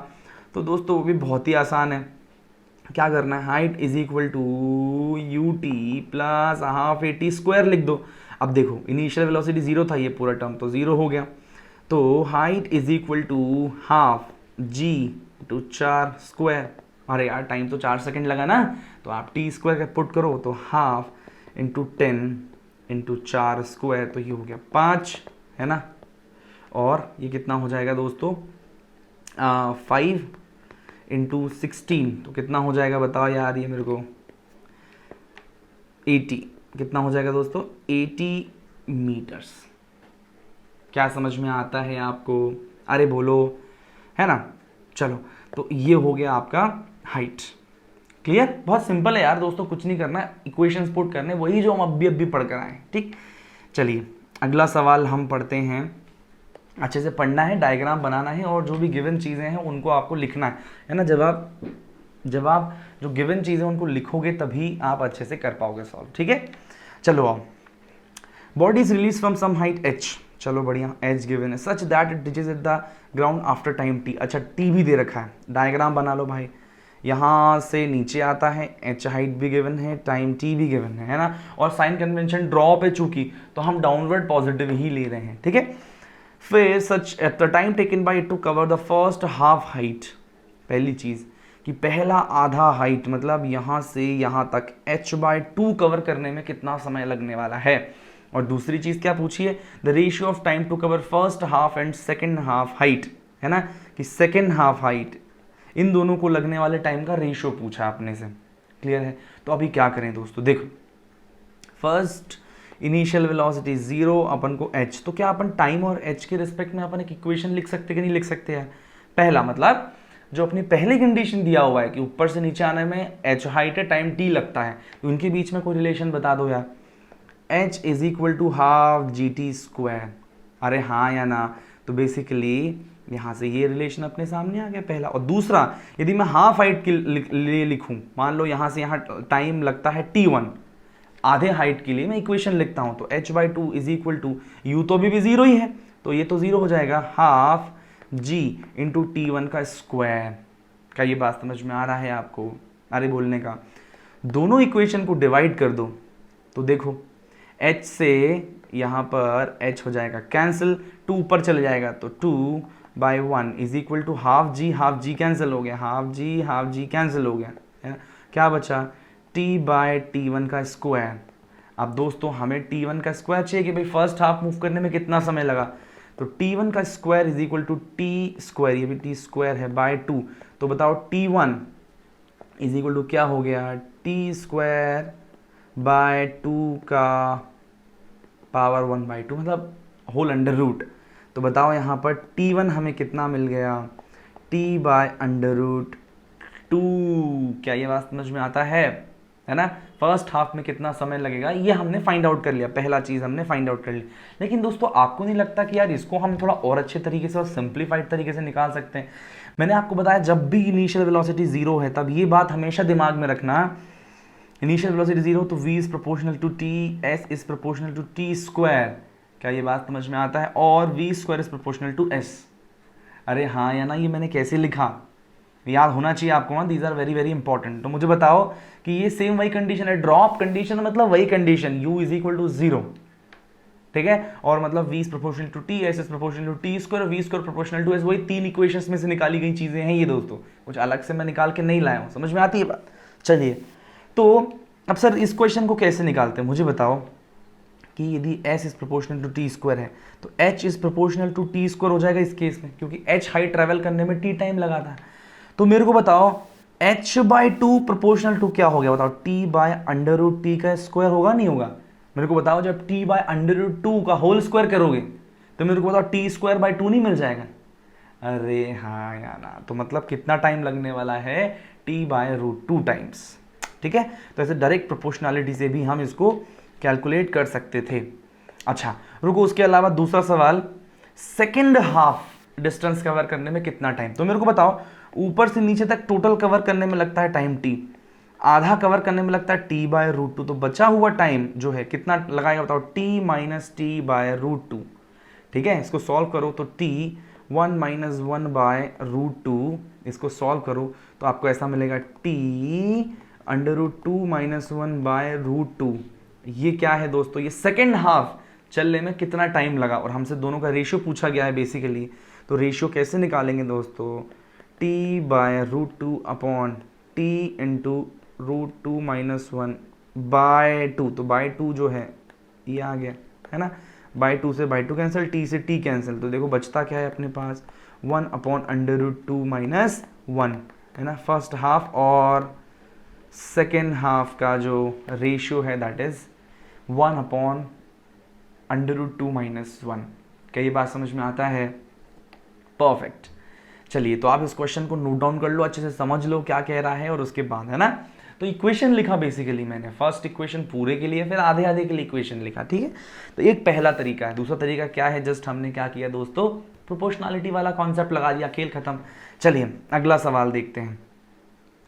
तो दोस्तों वो भी बहुत ही आसान है। क्या करना है, हाइट = ut + ½ at² लिख दो। अब देखो इनिशियल वेलोसिटी 0 था, ये पूरा टर्म तो 0 हो गया। तो हाइट = ½ g × 4²। अरे यार टाइम तो 4 सेकेंड लगा ना, तो आप t² का पुट करो तो ½ × 10 × 4², तो ये हो गया 5, है ना। और ये कितना हो जाएगा दोस्तों 5 × 16, तो कितना हो जाएगा बताओ यार ये मेरे को? 80। कितना हो जाएगा दोस्तों? 80 मीटर्स। क्या समझ में आता है आपको? अरे बोलो, है ना। चलो, तो ये हो गया आपका हाइट। क्लियर? बहुत सिंपल है यार दोस्तों, कुछ नहीं करना, इक्वेशंस पुट करने, वही जो हम अभी पढ़ कर आए। ठीक, चलिए अगला सवाल हम पढ़ते हैं। अच्छे से पढ़ना है, डायग्राम बनाना है, और जो भी गिवन चीज़ें हैं उनको आपको लिखना है ना। जब आप जो गिवन चीज़ें उनको लिखोगे तभी आप अच्छे से कर पाओगे सॉल्व। ठीक है, चलो आओ। Body is release from some height h। चलो बढ़िया, h गिवन है such that it reaches at the ground after time t। अच्छा, t भी दे रखा है, डायग्राम बना लो भाई। यहाँ से नीचे आता है, h हाइट भी गिवन है, टाइम t भी गिवन है ना। और साइन कन्वेंशन ड्रॉप है चूंकि, तो हम डाउनवर्ड पॉजिटिव ही ले रहे हैं। ठीक है, फिर such at the time taken by it to cover the first half height. पहली चीज़ कि पहला आधा हाइट मतलब यहाँ से यहाँ तक h/2 कवर करने में कितना समय लगने वाला है। और दूसरी चीज़ क्या पूछी है, the ratio of time to cover first half and second half height, है ना, कि सेकेंड हाफ हाइट इन दोनों को लगने वाले टाइम का रेशियो पूछा आपने से। क्लियर है। तो अभी क्या करें दोस्तों, देखो फर्स्ट इनिशियल वेलोसिटी 0 अपन को h, तो क्या अपन टाइम और h के रिस्पेक्ट में अपन एक इक्वेशन लिख सकते कि नहीं लिख सकते हैं। पहला मतलब जो अपनी पहली कंडीशन दिया हुआ है कि ऊपर से नीचे आने में h हाइट है, टाइम t लगता है, तो उनके बीच में कोई रिलेशन बता दो यार। h is equal to half gt square, अरे हाँ या ना, तो बेसिकली यहाँ से ये रिलेशन अपने सामने आ गया पहला। और दूसरा, यदि मैं हाफ हाइट के लिए लिखूं, मान लो यहाँ से यहाँ टाइम लगता है t1, आधे हाइट के लिए मैं इक्वेशन लिखता हूँ, तो h/2 is equal to, u तो अभी भी जीरो ही है, तो ये तो जीरो हो जाएगा, हाफ g इंटू t1 का स्क्वायर। क्या ये बात समझ में आ रहा है आपको, अरे बोलने का। दोनों इक्वेशन को डिवाइड कर दो, तो देखो h से यहाँ पर h हो जाएगा कैंसिल, 2 ऊपर चले जाएगा, तो 2/1 is equal to half g cancel हो गया, हाफ जी कैंसिल हो गया, है क्या बचा, t/t1 का स्क्वायर। अब दोस्तों हमें t1 का स्क्वायर चाहिए कि भाई फर्स्ट हाफ मूव करने में कितना समय लगा, तो t1 का square is equal to t square, ये भी टी स्क्वायर है, बाय 2, तो बताओ t1 इज इक्वल टू क्या हो गया, टी स्क्वायर बाय 2 का पावर 1/2, मतलब होल अंडर रूट। तो बताओ यहाँ पर t1 हमें कितना मिल गया, t/√2। क्या ये बात समझ में आता है ना। फर्स्ट हाफ में कितना समय लगेगा ये हमने फाइंड आउट कर लिया, पहला चीज़ हमने फाइंड आउट कर ली। लेकिन दोस्तों आपको नहीं लगता कि यार इसको हम थोड़ा और अच्छे तरीके से और सिंप्लीफाइड तरीके से निकाल सकते हैं। मैंने आपको बताया जब भी इनिशियल वेलोसिटी 0 है तब ये बात हमेशा दिमाग में रखना, इनिशियल वेलोसिटी 0 तो v is proportional to t, s is proportional to t square. क्या ये बात समझ में आता है, और v square is proportional to s। अरे हाँ या ना, ये मैंने कैसे लिखा याद होना चाहिए आपको ना, these are very very important. तो मुझे बताओ कि ये सेम वही कंडीशन है, ड्रॉप कंडीशन मतलब वही condition, u is equal to 0, ठीक है, और मतलब v is proportional to t, s is proportional to t square, v square proportional to s, वही 3 इक्वेशंस में से निकाली गई चीजें हैं ये दोस्तों, कुछ अलग से मैं निकाल के नहीं लाया हूं, समझ में आती है बात। चलिए, तो अब सर इस क्वेश्चन को कैसे निकालते हैं, मुझे बताओ कि यदि s is proportional to t square है तो h is proportional to t square हो जाएगा इस केस में, क्योंकि h हाइट ट्रेवल करने में t टाइम लगा था। तो मेरे को बताओ h/2 प्रोपोर्शनल टू क्या हो गया, बताओ t/√t का स्क्वायर होगा नहीं होगा। मेरे को बताओ जब t/√2 का होल स्क्वायर करोगे तो मेरे को बताओ t²/2 नहीं मिल जाएगा। अरे हाँ या ना, तो मतलब कितना टाइम लगने वाला है, t/√2 टाइम्स, ठीक है। तो ऐसे डायरेक्ट प्रोपोर्शनलिटी से भी हम इसको कैलकुलेट कर सकते थे। अच्छा रुको, उसके अलावा दूसरा सवाल, सेकेंड हाफ डिस्टेंस कवर करने में कितना टाइम, तो मेरे को बताओ ऊपर से नीचे तक टोटल कवर करने में लगता है टाइम t, आधा कवर करने में लगता है t/√2, तो बचा हुआ टाइम जो है कितना लगाएगा बताओ, t - t/√2, ठीक है। इसको सॉल्व करो तो t1 - 1/√2, इसको सॉल्व करो तो आपको ऐसा मिलेगा t√2 - 1/√2। ये क्या है दोस्तों, ये सेकेंड हाफ चलने में कितना टाइम लगा, और हमसे दोनों का रेशियो पूछा गया है बेसिकली। तो रेशियो कैसे निकालेंगे दोस्तों, t/√2 अपॉन t इंटू √2 - 1/2, तो बाय 2 जो है ये आ गया, है ना, बाय 2 से बाय 2 कैंसिल, t से t कैंसिल, तो देखो बचता क्या है अपने पास, 1 अपॉन √2 - 1, है ना, फर्स्ट हाफ, और सेकेंड हाफ का जो रेशियो है दैट इज 1 अपॉन √2 - 1। क्या ये बात समझ में आता है, परफेक्ट। चलिए, तो आप इस क्वेश्चन को नोट डाउन कर लो, अच्छे से समझ लो क्या कह रहा है, और उसके बाद, है ना, तो इक्वेशन लिखा बेसिकली मैंने, फर्स्ट इक्वेशन पूरे के लिए, फिर आधे आधे के लिए इक्वेशन लिखा, ठीक है। तो एक पहला तरीका है। दूसरा तरीका क्या है, जस्ट हमने क्या किया दोस्तों, प्रोपोर्शनलिटी वाला कॉन्सेप्ट लगा दिया, खेल खत्म। चलिए अगला सवाल देखते हैं।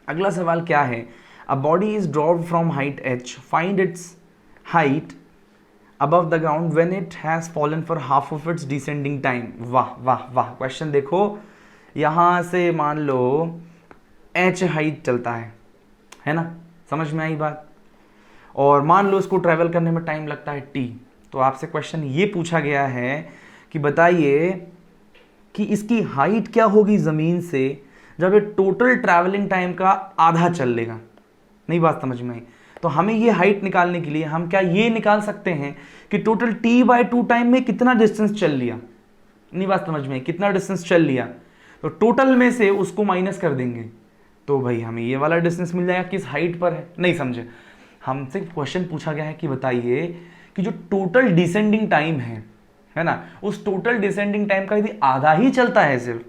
अगला सवाल क्या है, अ body is dropped from height h, find its height above the ground when it has fallen for half of its descending time। वाह वाह वाह, क्वेश्चन देखो, यहाँ से मान लो h हाइट चलता है ना, समझ में आई बात, और मान लो इसको ट्रैवल करने में टाइम लगता है t। तो आपसे क्वेश्चन ये पूछा गया है कि बताइए कि इसकी हाइट क्या होगी ज़मीन से जब ये टोटल ट्रैवलिंग टाइम का आधा चल लेगा। नहीं बात समझ में आई? तो हमें ये हाइट निकालने के लिए हम क्या ये निकाल सकते हैं कि टोटल t/2 टाइम में कितना डिस्टेंस चल लिया। नहीं बात समझ में आई? कितना डिस्टेंस चल लिया, तो टोटल में से उसको माइनस कर देंगे, तो भाई हमें ये वाला डिस्टेंस मिल जाएगा किस हाइट पर है। नहीं समझे? हमसे क्वेश्चन पूछा गया है कि बताइए कि जो टोटल डिसेंडिंग टाइम है ना, उस टोटल डिसेंडिंग टाइम का यदि आधा ही चलता है सिर्फ,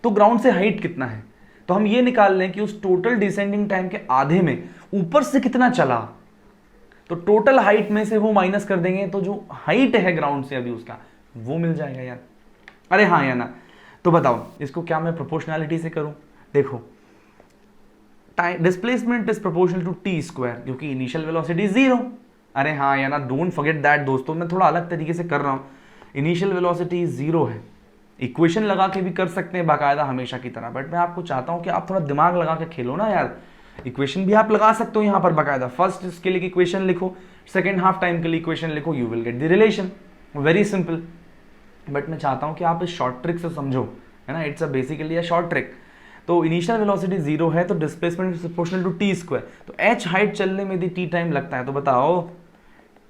तो ग्राउंड से हाइट कितना है। तो हम ये निकाल लें कि उस टोटल डिसेंडिंग टाइम के आधे में ऊपर से कितना चला, तो टोटल हाइट में से वो माइनस कर देंगे, तो जो हाइट है ग्राउंड से अभी उसका वो मिल जाएगा यार। अरे हाँ या ना? तो बताओ इसको क्या मैं प्रोपोर्शनैलिटी से करूं? देखो displacement is proportional to t square, क्योंकि इनिशियल वेलोसिटी जीरो। अरे हाँ या ना? डोंट फॉरगेट दैट दोस्तों, मैं थोड़ा अलग तरीके से कर रहा हूं। इनिशियल वेलोसिटी जीरो है, इक्वेशन लगा के भी कर सकते हैं बाकायदा हमेशा की तरह, बट मैं आपको चाहता हूं कि आप थोड़ा दिमाग लगा के खेलो ना यार। इक्वेशन भी आप लगा सकते हो यहाँ पर बाकायदा, फर्स्ट इसके लिए इक्वेशन लिखो, सेकेंड हाफ टाइम के लिए इक्वेशन लिखो, you will get the relation, very simple. But मैं चाहता हूँ कि आप इस शॉर्ट ट्रिक से समझो, है ना, it's a basically a short trick. तो इनिशियल वेलोसिटी जीरो है, तो displacement is proportional to t square, तो एच हाइट चलने में यदि टी टाइम लगता है, तो बताओ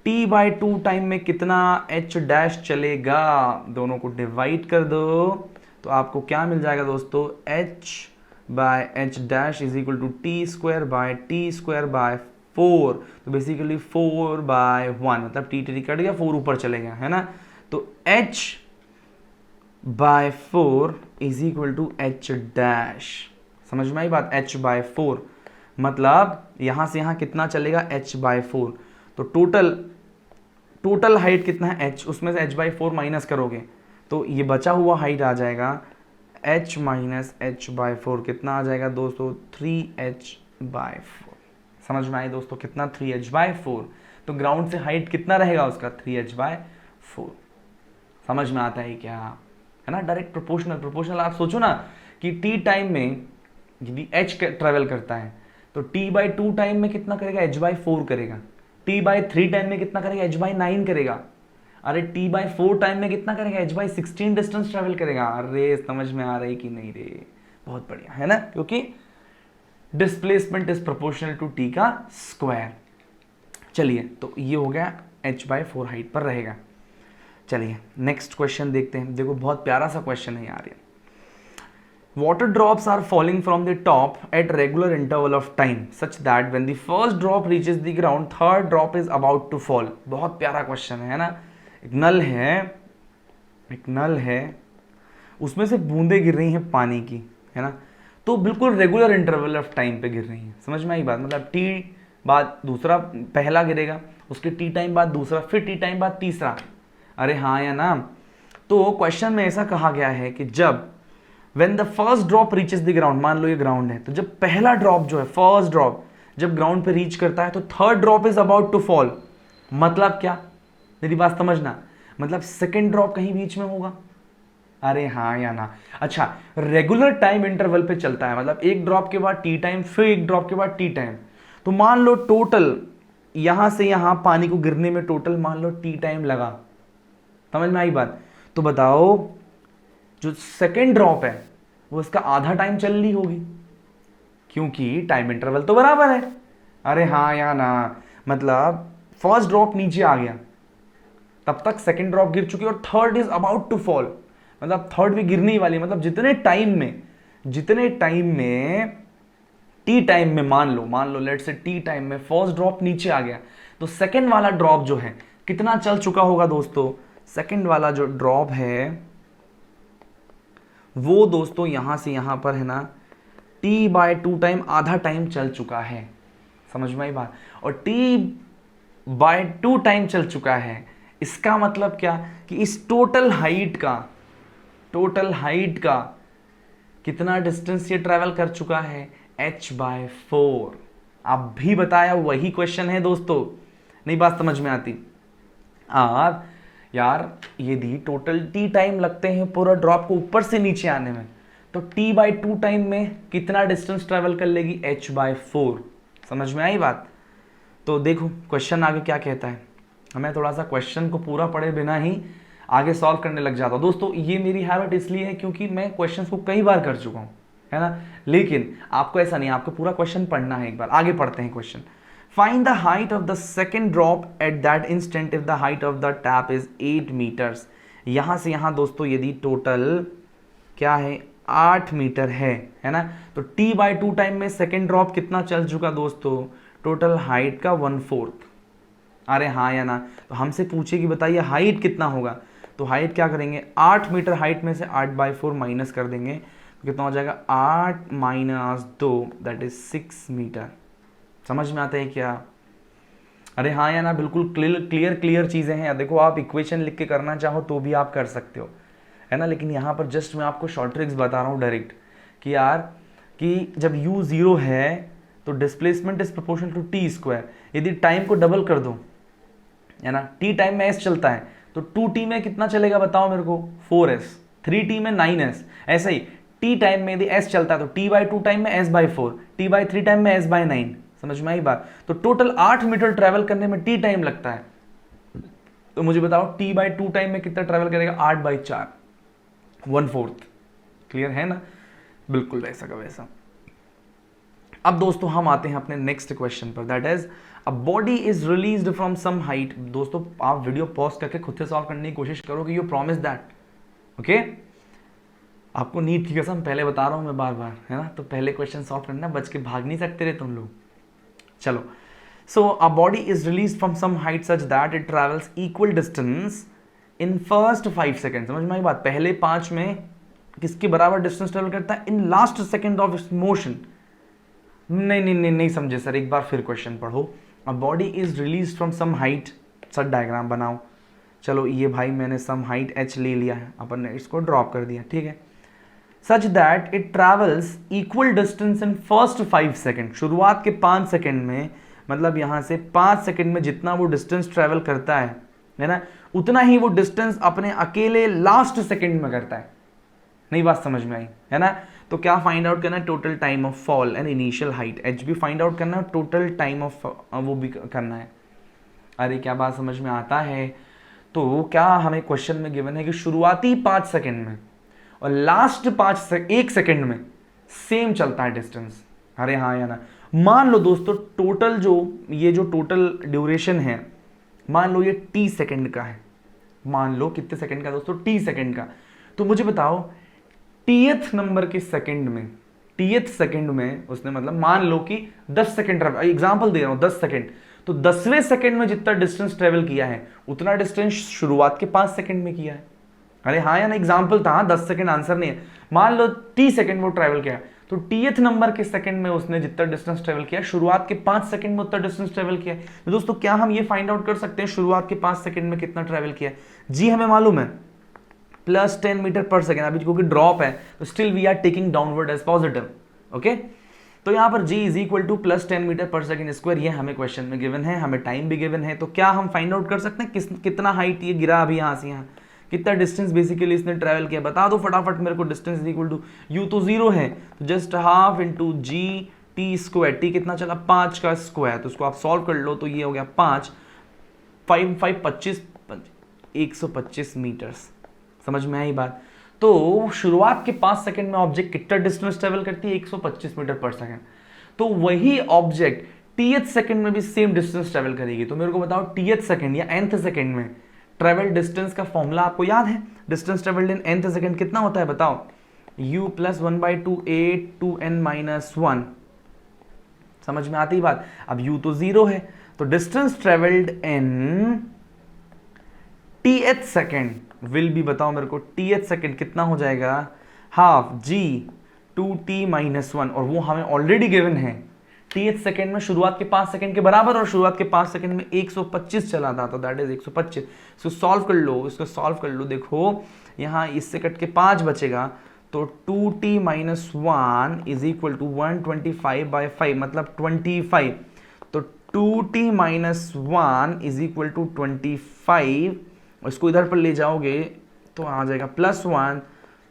t/2 टाइम में कितना h डैश चलेगा। दोनों को डिवाइड कर दो तो आपको क्या मिल जाएगा दोस्तों, h/h dash is equal to t² तो बेसिकली 4/1, मतलब t कट गया, 4 ऊपर चले गया, है ना। तो h/4 is equal to h dash, समझ में आई बात? h/4 मतलब यहां से यहां कितना चलेगा, h/4। तो टोटल हाइट कितना है h, उसमें से h/4 माइनस करोगे तो ये बचा हुआ हाइट आ जाएगा h माइनस h/4, कितना आ जाएगा दोस्तों, 3h/4। समझ में आई दोस्तों कितना, 3h/4। तो ग्राउंड से हाइट कितना रहेगा उसका, 3h/4। समझ में आता है क्या, है ना? डायरेक्ट प्रोपोर्शनल आप सोचो ना कि t टाइम में यदि h ट्रेवल करता है तो t/2 टाइम में कितना करेगा, h/4 करेगा। t/3 टाइम में कितना करेगा, h/9 करेगा। अरे t/4 टाइम में कितना करेगा, h/16 डिस्टेंस ट्रेवल करेगा। अरे समझ में आ रही कि नहीं रे? बहुत बढ़िया, है ना, क्योंकि displacement is proportional to t का स्क्वायर। चलिए तो ये हो गया h/4 हाइट पर रहेगा। चलिए नेक्स्ट क्वेश्चन देखते हैं। देखो बहुत प्यारा सा क्वेश्चन है यार ये। Water drops are falling from the top at regular interval of time such that when the first drop reaches the ground, third drop is about to fall। बहुत प्यारा क्वेश्चन है ना। एक नल है, उसमें से बूंदें गिर रही हैं पानी की, है ना, तो बिल्कुल रेगुलर इंटरवल ऑफ टाइम पे गिर रही हैं। समझ में आई बात? मतलब टी बाद दूसरा पहला गिरेगा, उसके टी टाइम बाद दूसरा, फिर टी टाइम बाद तीसरा। अरे हाँ या ना? तो क्वेश्चन में ऐसा कहा गया है कि जब When the first drop reaches the ground, मान लो ये ग्राउंड है, तो जब पहला ड्रॉप जो है, फर्स्ट ड्रॉप जब ग्राउंड पे रीच करता है, तो third drop is about to fall. मतलब क्या, मेरी बात समझना, मतलब सेकेंड ड्रॉप कहीं बीच में होगा। अरे हाँ या ना? अच्छा, रेगुलर टाइम इंटरवल पे चलता है, मतलब एक ड्रॉप के बाद टी टाइम, फिर एक ड्रॉप के बाद टी टाइम। तो मान लो टोटल यहां से यहां पानी को गिरने में टोटल मान लो टी टाइम लगा। समझ में आई बात? तो बताओ जो सेकेंड ड्रॉप है वो इसका आधा टाइम चल रही होगी, क्योंकि टाइम इंटरवल तो बराबर है। अरे हाँ या ना? मतलब फर्स्ट ड्रॉप नीचे आ गया, तब तक सेकेंड ड्रॉप गिर चुकी है, और third is about to fall, मतलब थर्ड भी गिरने ही वाली। मतलब जितने टाइम में टी टाइम में मान लो लेट्स से टी टाइम में फर्स्ट ड्रॉप नीचे आ गया, तो सेकेंड वाला ड्रॉप जो है कितना चल चुका होगा दोस्तों? सेकेंड वाला जो ड्रॉप है वो दोस्तों यहां से यहां पर है ना, t/2 टाइम आधा टाइम चल चुका है। समझ में आई बात? और t/2 टाइम चल चुका है, इसका मतलब क्या कि इस टोटल हाइट का कितना डिस्टेंस ये ट्रेवल कर चुका है, h/4। अब भी बताया वही क्वेश्चन है दोस्तों, नहीं बात समझ में आती? और यार यदि टोटल टी टाइम लगते हैं पूरा ड्रॉप को ऊपर से नीचे आने में, तो t/2 टाइम में कितना डिस्टेंस ट्रेवल कर लेगी, h/4। समझ में आई बात? तो देखो क्वेश्चन आगे क्या कहता है। हमें थोड़ा सा क्वेश्चन को पूरा पढ़े बिना ही आगे सॉल्व करने लग जाता हूँ दोस्तों। ये मेरी हैबिट इसलिए है क्योंकि मैं क्वेश्चन को कई बार कर चुका हूँ, है ना। लेकिन आपको ऐसा नहीं, आपको पूरा क्वेश्चन पढ़ना है। एक बार आगे पढ़ते हैं question. Find the height of the second drop at that instant if the height of the tap is 8 meters. यहां से यहां दोस्तों यदि टोटल क्या है 8 मीटर है ना, तो t/2 टाइम में सेकेंड ड्रॉप कितना चल चुका दोस्तों, टोटल हाइट का 1/4। अरे हाँ या ना, तो हमसे पूछे कि बताइए हाइट कितना होगा, तो हाइट क्या करेंगे, 8 मीटर हाइट में से 8/4 माइनस कर देंगे, तो कितना हो जाएगा 8 - 2 दैट इज 6 मीटर। समझ में आता है क्या? अरे हाँ या ना, बिल्कुल क्लियर चीज़ें हैं। देखो आप इक्वेशन लिख के करना चाहो तो भी आप कर सकते हो, है ना। लेकिन यहाँ पर जस्ट मैं आपको शॉर्ट ट्रिक्स बता रहा हूँ डायरेक्ट कि यार कि जब u 0 है तो displacement is proportional to t square. यदि टाइम को डबल कर दो, है ना, t टाइम में s चलता है तो 2t में कितना चलेगा बताओ मेरे को, 4s, 3t में 9s। ऐसा ही t टाइम में यदि s चलता है तो t/2 टाइम में s/4, t/3 टाइम में s/9। समझ में आई बात? तो टोटल 8 मीटर ट्रैवल करने में t टाइम लगता है, तो मुझे बताओ t/2 टाइम में कितना ट्रैवल करेगा, 8/4, 1/4। क्लियर है ना, बिल्कुल वैसा का वैसा। अब दोस्तों हम आते हैं अपने नेक्स्ट क्वेश्चन पर, that is a body is released from some height. दोस्तों आप वीडियो पॉज करके खुद से सॉल्व करने की कोशिश करोगे, यू प्रॉमिस दैट, ओके। आपको नीट की कसम पहले बता रहा हूं मैं बार बार, है ना, तो पहले क्वेश्चन सॉल्व करना, बच के भाग नहीं सकते रहे तुम लोग। चलो, so a body is release from some height such that it travels equal distance in first 5 second. समझ में आई बात? पहले 5 में किसके बराबर डिस्टेंस ट्रेवल करता है in last second of its motion. नहीं समझे सर, एक बार फिर क्वेश्चन पढ़ो। A body is release from some height, sir diagram बनाओ। चलो ये भाई मैंने सम हाइट h ले लिया है, अपन ने इसको ड्रॉप कर दिया, ठीक है। Such that it travels equal distance in first 5 second. शुरुआत के 5 सेकेंड में, मतलब यहां से 5 सेकेंड में जितना वो डिस्टेंस ट्रैवल करता है ना, उतना ही वो डिस्टेंस अपने अकेले लास्ट सेकेंड में करता है। नहीं बात समझ में आई, है ना। तो क्या फाइंड आउट करना है, total time of fall and initial height, h भी फाइंड आउट करना है, टोटल टाइम ऑफ वो भी करना है। अरे क्या बात समझ में आता है? तो क्या हमें क्वेश्चन में गिवन है कि शुरुआती 5 सेकेंड में और लास्ट 1 सेकेंड में सेम चलता है डिस्टेंस। अरे हाँ या ना। मान लो दोस्तों टोटल ये जो टोटल ड्यूरेशन है, मान लो ये t सेकेंड का है। मान लो कितने सेकेंड का दोस्तों, t सेकेंड का। तो मुझे बताओ टीएथ नंबर के सेकंड में, टीएथ सेकंड में उसने, मतलब मान लो कि 10 सेकंड, एग्जांपल दे रहा हूं 10 सेकंड, तो 10वें सेकंड में जितना डिस्टेंस ट्रेवल किया है उतना डिस्टेंस शुरुआत के 5 सेकंड में किया है। अरे हाँ या ना, एग्जांपल था, 10 सेकंड आंसर नहीं है। मान लो टी सेकंड वो ट्रेवल किया, तो टीएथ नंबर के सेकंड में उसने जितना डिस्टेंस ट्रेवल किया शुरुआत के 5 सेकंड में उतना डिस्टेंस ट्रेवल किया। तो दोस्तों क्या हम ये फाइंड आउट कर सकते हैं शुरुआत के 5 सेकंड में कितना ट्रेवल किया? जी हमें मालूम है, +10 मीटर पर सेकेंड। अभी क्योंकि ड्रॉप है तो still we are taking downward as positive, okay. तो यहाँ पर g is equal to +10 metre पर सेकेंड स्क्वायर, ये हमें क्वेश्चन में गिवन है, हमें टाइम भी गिवन है। तो क्या हम फाइंड आउट कर सकते हैं कितना हाइट ये गिरा अभी यहाँ से यहाँ, कितना डिस्टेंस बेसिकली इसने ट्रैवल किया? बता दो फटाफट मेरे को। Distance is equal to u तो 0 है, तो just half into g t square. T कितना चला, 5 का स्क्वायर, तो उसको आप सॉल्व कर लो तो ये हो गया 5 5 5 25 125 मीटर्स। समझ में आई बात? तो शुरुआत के 5 सेकंड में ऑब्जेक्ट कितना डिस्टेंस ट्रेवल करती है, 125 मीटर पर सेकंड। तो वही ऑब्जेक्ट टीएथ सेकंड में भी सेम डिस्टेंस ट्रेवल करेगी। तो मेरे को बताओ टीएथ सेकंड या nth सेकंड में ट्रेवल डिस्टेंस का फॉर्मूला आपको याद है? डिस्टेंस ट्रेवल्ड इन nth सेकंड कितना होता है बताओ? u + 1/2 2n-1। समझ में आती बात? अब u तो 0 है, तो distance travelled in tth second will be, बताओ मेरे को, टीएथ सेकंड कितना हो जाएगा, हाफ g 2t-1, और वो हमें ऑलरेडी गिवन है। टीएथ सेकंड में शुरुआत के 5 सेकंड के बराबर, और शुरुआत के 5 सेकंड में 125 चला था, तो दैट इज 125। इसको सॉल्व कर लो, इसको सॉल्व कर लो। देखो यहाँ इससे कट के 5 बचेगा, तो 2t-1 इज इक्वल टू 125/5, मतलब 25। तो 2t-1 इज इक्वल टू 25। इसको इधर पर ले जाओगे तो आ जाएगा +1,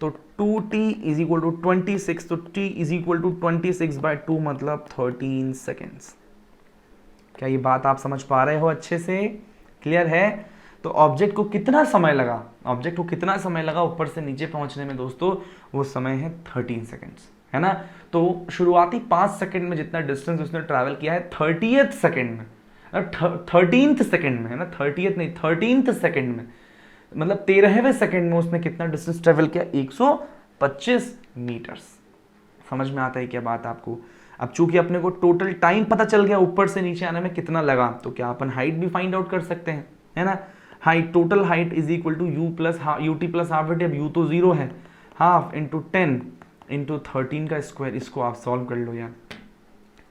तो 2t इज इक्वल टू 26, तो t इज इक्वल टू 26/2, मतलब 13 सेकेंड्स। क्या ये बात आप समझ पा रहे हो अच्छे से? क्लियर है? तो ऑब्जेक्ट को कितना समय लगा, ऊपर से नीचे पहुंचने में दोस्तों? वो समय है 13 सेकेंड्स। है ना। तो शुरुआती 5 सेकंड में जितना डिस्टेंस उसने ट्रैवल किया है 30th सेकंड में, 13th सेकंड में, है ना, 30th नहीं 13th सेकंड में, मतलब 13वें सेकंड में उसने कितना डिस्टेंस ट्रेवल किया, 125 मीटर्स। समझ में आता है क्या बात आपको। अब चूंकि अपने को टोटल टाइम पता चल गया ऊपर से नीचे आने में कितना लगा, तो क्या अपन हाइट भी फाइंड आउट कर सकते हैं, है ना। Height, total height is equal to u plus u t plus half t. अब यू तो 0 है, हाफ इंटू 10 इंटू 13 का स्क्वायर। इसको आप सॉल्व कर लो यार।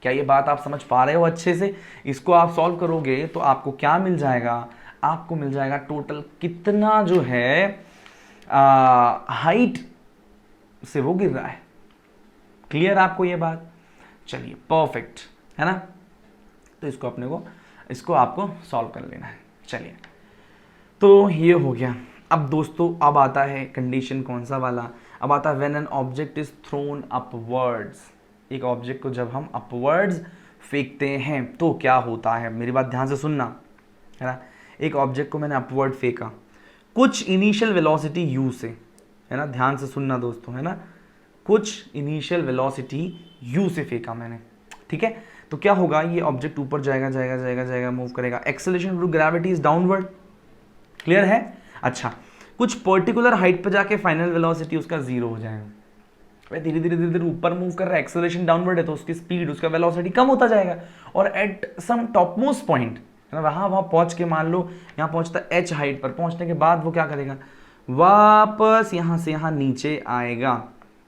क्या ये बात आप समझ पा रहे हो अच्छे से। इसको आप सॉल्व करोगे तो आपको क्या मिल जाएगा, आपको मिल जाएगा टोटल कितना जो है हाइट से वो गिर रहा है। क्लियर आपको ये बात। चलिए परफेक्ट, है ना। तो इसको अपने को, इसको आपको सॉल्व कर लेना है। चलिए तो ये हो गया। अब दोस्तों अब आता है कंडीशन कौन सा वाला, अब आता है when an object is throne upwards. एक ऑब्जेक्ट को जब हम अपवर्ड्स फेंकते हैं तो क्या होता है, मेरी बात ध्यान से सुनना, है ना। एक ऑब्जेक्ट को मैंने अपवर्ड फेंका कुछ इनिशियल वेलोसिटी u से, है ना, ध्यान से सुनना दोस्तों, है ना, कुछ इनिशियल वेलोसिटी u से फेंका मैंने, ठीक है। तो क्या होगा, ये ऑब्जेक्ट ऊपर जाएगा जाएगा जाएगा जाएगा, मूव करेगा। Acceleration due to gravity is downward. Clear है। अच्छा, कुछ पर्टिकुलर हाइट पे जाके फाइनल वेलोसिटी उसका 0 हो जाएगा। भाई धीरे धीरे धीरे धीरे ऊपर मूव कर रहा है, एक्सेलरेशन डाउनवर्ड है, तो उसकी स्पीड, उसका वेलोसिटी कम होता जाएगा। और at some top most point, है ना, वहां पहुंच के, मान लो यहाँ पहुंचता h हाइट पर, पहुंचने के बाद वो क्या करेगा, वापस यहाँ से यहाँ नीचे आएगा,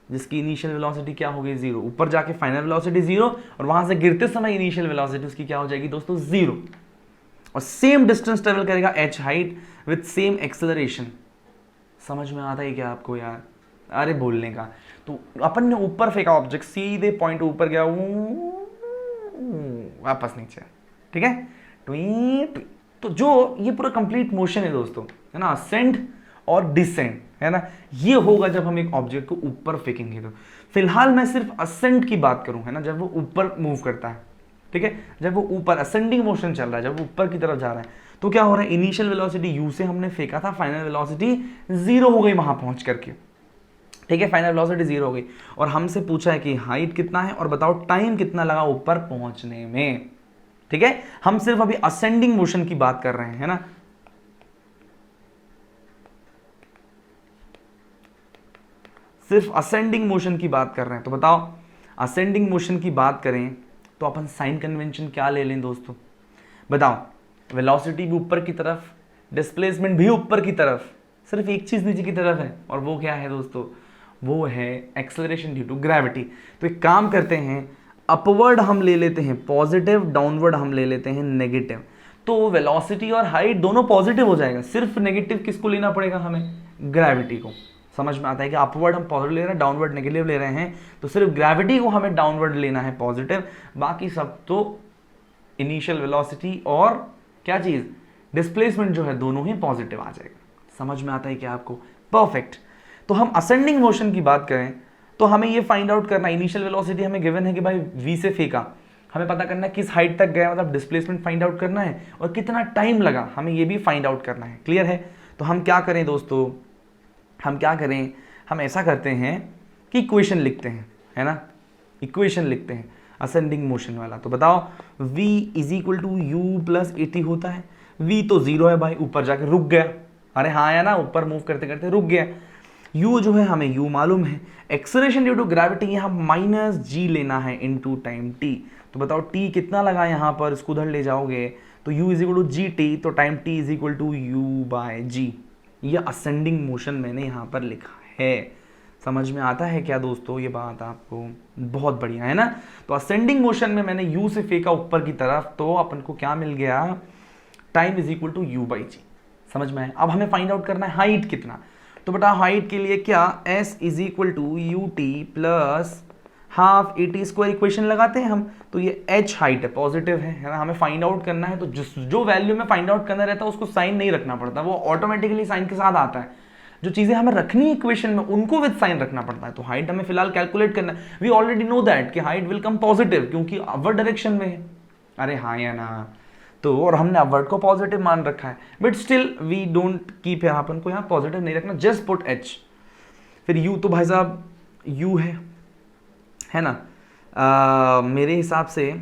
जिसकी इनिशियल वेलोसिटी क्या होगी 0। ऊपर जाके फाइनल वेलोसिटी 0, और वहां से गिरते समय इनिशियल वेलोसिटी उसकी क्या हो जाएगी दोस्तों 0। और सेम डिस्टेंस ट्रेवल करेगा h height with same acceleration. समझ में आता है क्या आपको यार, अरे बोलने का। तो अपन ने ऊपर फेंका ऑब्जेक्ट, सीधे पॉइंट ऊपर गया, वापस नीचे, ठीक है, ट्वीट। तो जो ये पूरा कंप्लीट मोशन है दोस्तों, है ना, असेंड और डिसेंड, है ना, ये होगा जब हम एक ऑब्जेक्ट को ऊपर फेंकेंगे। तो फिलहाल मैं सिर्फ असेंड की बात करूं, है ना, जब वो ऊपर मूव करता है, ठीक है, जब वो ऊपर असेंडिंग मोशन चल रहा है, जब वो ऊपर की तरफ जा रहा है, तो क्या हो रहा है, इनिशियल वेलोसिटी u से हमने फेंका था, फाइनल वेलोसिटी 0 हो गई वहां पहुंच करके, ठीक है, फाइनल वेलोसिटी 0 हो गई। और हमसे पूछा है कि हाइट कितना है और बताओ टाइम कितना लगा ऊपर पहुंचने में, ठीक है। हम सिर्फ अभी असेंडिंग मोशन की बात कर रहे हैं, है ना, सिर्फ असेंडिंग मोशन की बात कर रहे हैं। तो बताओ असेंडिंग मोशन की बात करें तो अपन साइन कन्वेंशन क्या ले लें दोस्तों, बताओ। वेलोसिटी भी ऊपर की तरफ, डिस्प्लेसमेंट भी ऊपर की तरफ, सिर्फ एक चीज नीचे की तरफ है, और वो क्या है दोस्तों, वो है एक्सेलरेशन ड्यू टू ग्रेविटी। तो एक काम करते हैं, अपवर्ड हम ले लेते हैं पॉजिटिव, डाउनवर्ड हम ले लेते हैं नेगेटिव। तो वेलोसिटी और हाइट दोनों पॉजिटिव हो जाएगा, सिर्फ नेगेटिव किसको लेना पड़ेगा हमें, ग्रेविटी को। समझ में आता है कि अपवर्ड हम पॉजिटिव ले रहे हैं, डाउनवर्ड नेगेटिव ले रहे हैं, तो सिर्फ ग्रेविटी को हमें डाउनवर्ड लेना है पॉजिटिव, बाकी सब तो इनिशियल वेलोसिटी और क्या चीज, डिस्प्लेसमेंट जो है, दोनों ही पॉजिटिव आ जाएगा। समझ में आता है क्या आपको, परफेक्ट। तो हम असेंडिंग मोशन की बात करें तो हमें ये फाइंड आउट करना, इनिशियल वेलोसिटी हमें गिवन है कि भाई v से फेंका, हमें पता करना है किस हाइट तक गया, मतलब डिस्प्लेसमेंट फाइंड आउट करना है, और कितना टाइम लगा हमें ये भी फाइंड आउट करना है। क्लियर है। तो हम क्या करें दोस्तों, हम क्या करें, हम ऐसा करते हैं कि इक्वेशन लिखते हैं, है ना, इक्वेशन लिखते हैं असेंडिंग मोशन वाला। तो बताओ v is equal to u plus a t होता है। v तो 0 है भाई, ऊपर जाके रुक गया, अरे हाँ या ना, ऊपर मूव करते करते रुक गया। u जो है हमें u मालूम है, एक्सेलरेशन ड्यू टू ग्रेविटी यहाँ माइनस g लेना है इनटू टाइम t। तो बताओ t कितना लगा यहाँ पर, इसको उधर ले जाओगे तो u is equal to g t, तो time t is equal to u by g. ये असेंडिंग मोशन मैंने यहाँ पर लिखा है। समझ में आता है क्या दोस्तों ये बात आपको, बहुत बढ़िया, है ना। तो असेंडिंग मोशन में मैंने u से फेंका ऊपर की तरफ, तो अपन को क्या मिल गया, time is equal to u by g. समझ में आया। अब हमें फाइंड आउट करना है हाइट कितना। तो बेटा हाइट के लिए क्या, s is equal to u t plus half a t square equation लगाते हैं हम। तो ये h हाइट है, पॉजिटिव है ना, हमें फाइंड आउट करना है। तो जो वैल्यू में फाइंड आउट करना रहता है उसको साइन नहीं रखना पड़ता, वो ऑटोमेटिकली साइन के साथ आता है। जो चीजें हमें रखनी है इक्वेशन में उनको विद साइन रखना पड़ता है। तो हाइट हमें फिलहाल कैलकुलेट करना है। वी ऑलरेडी नो दैट कि हाइट विल कम पॉजिटिव, क्योंकि अपवर्ड डायरेक्शन में है। अरे हाँ या ना, तो और हमने अपवर्ड को पॉजिटिव मान रखा है, but still we don't keep, यहाँ अपन को यहाँ पॉजिटिव नहीं रखना, जस्ट पुट h। फिर u तो भाई साहब u है, है ना। मेरे हिसाब से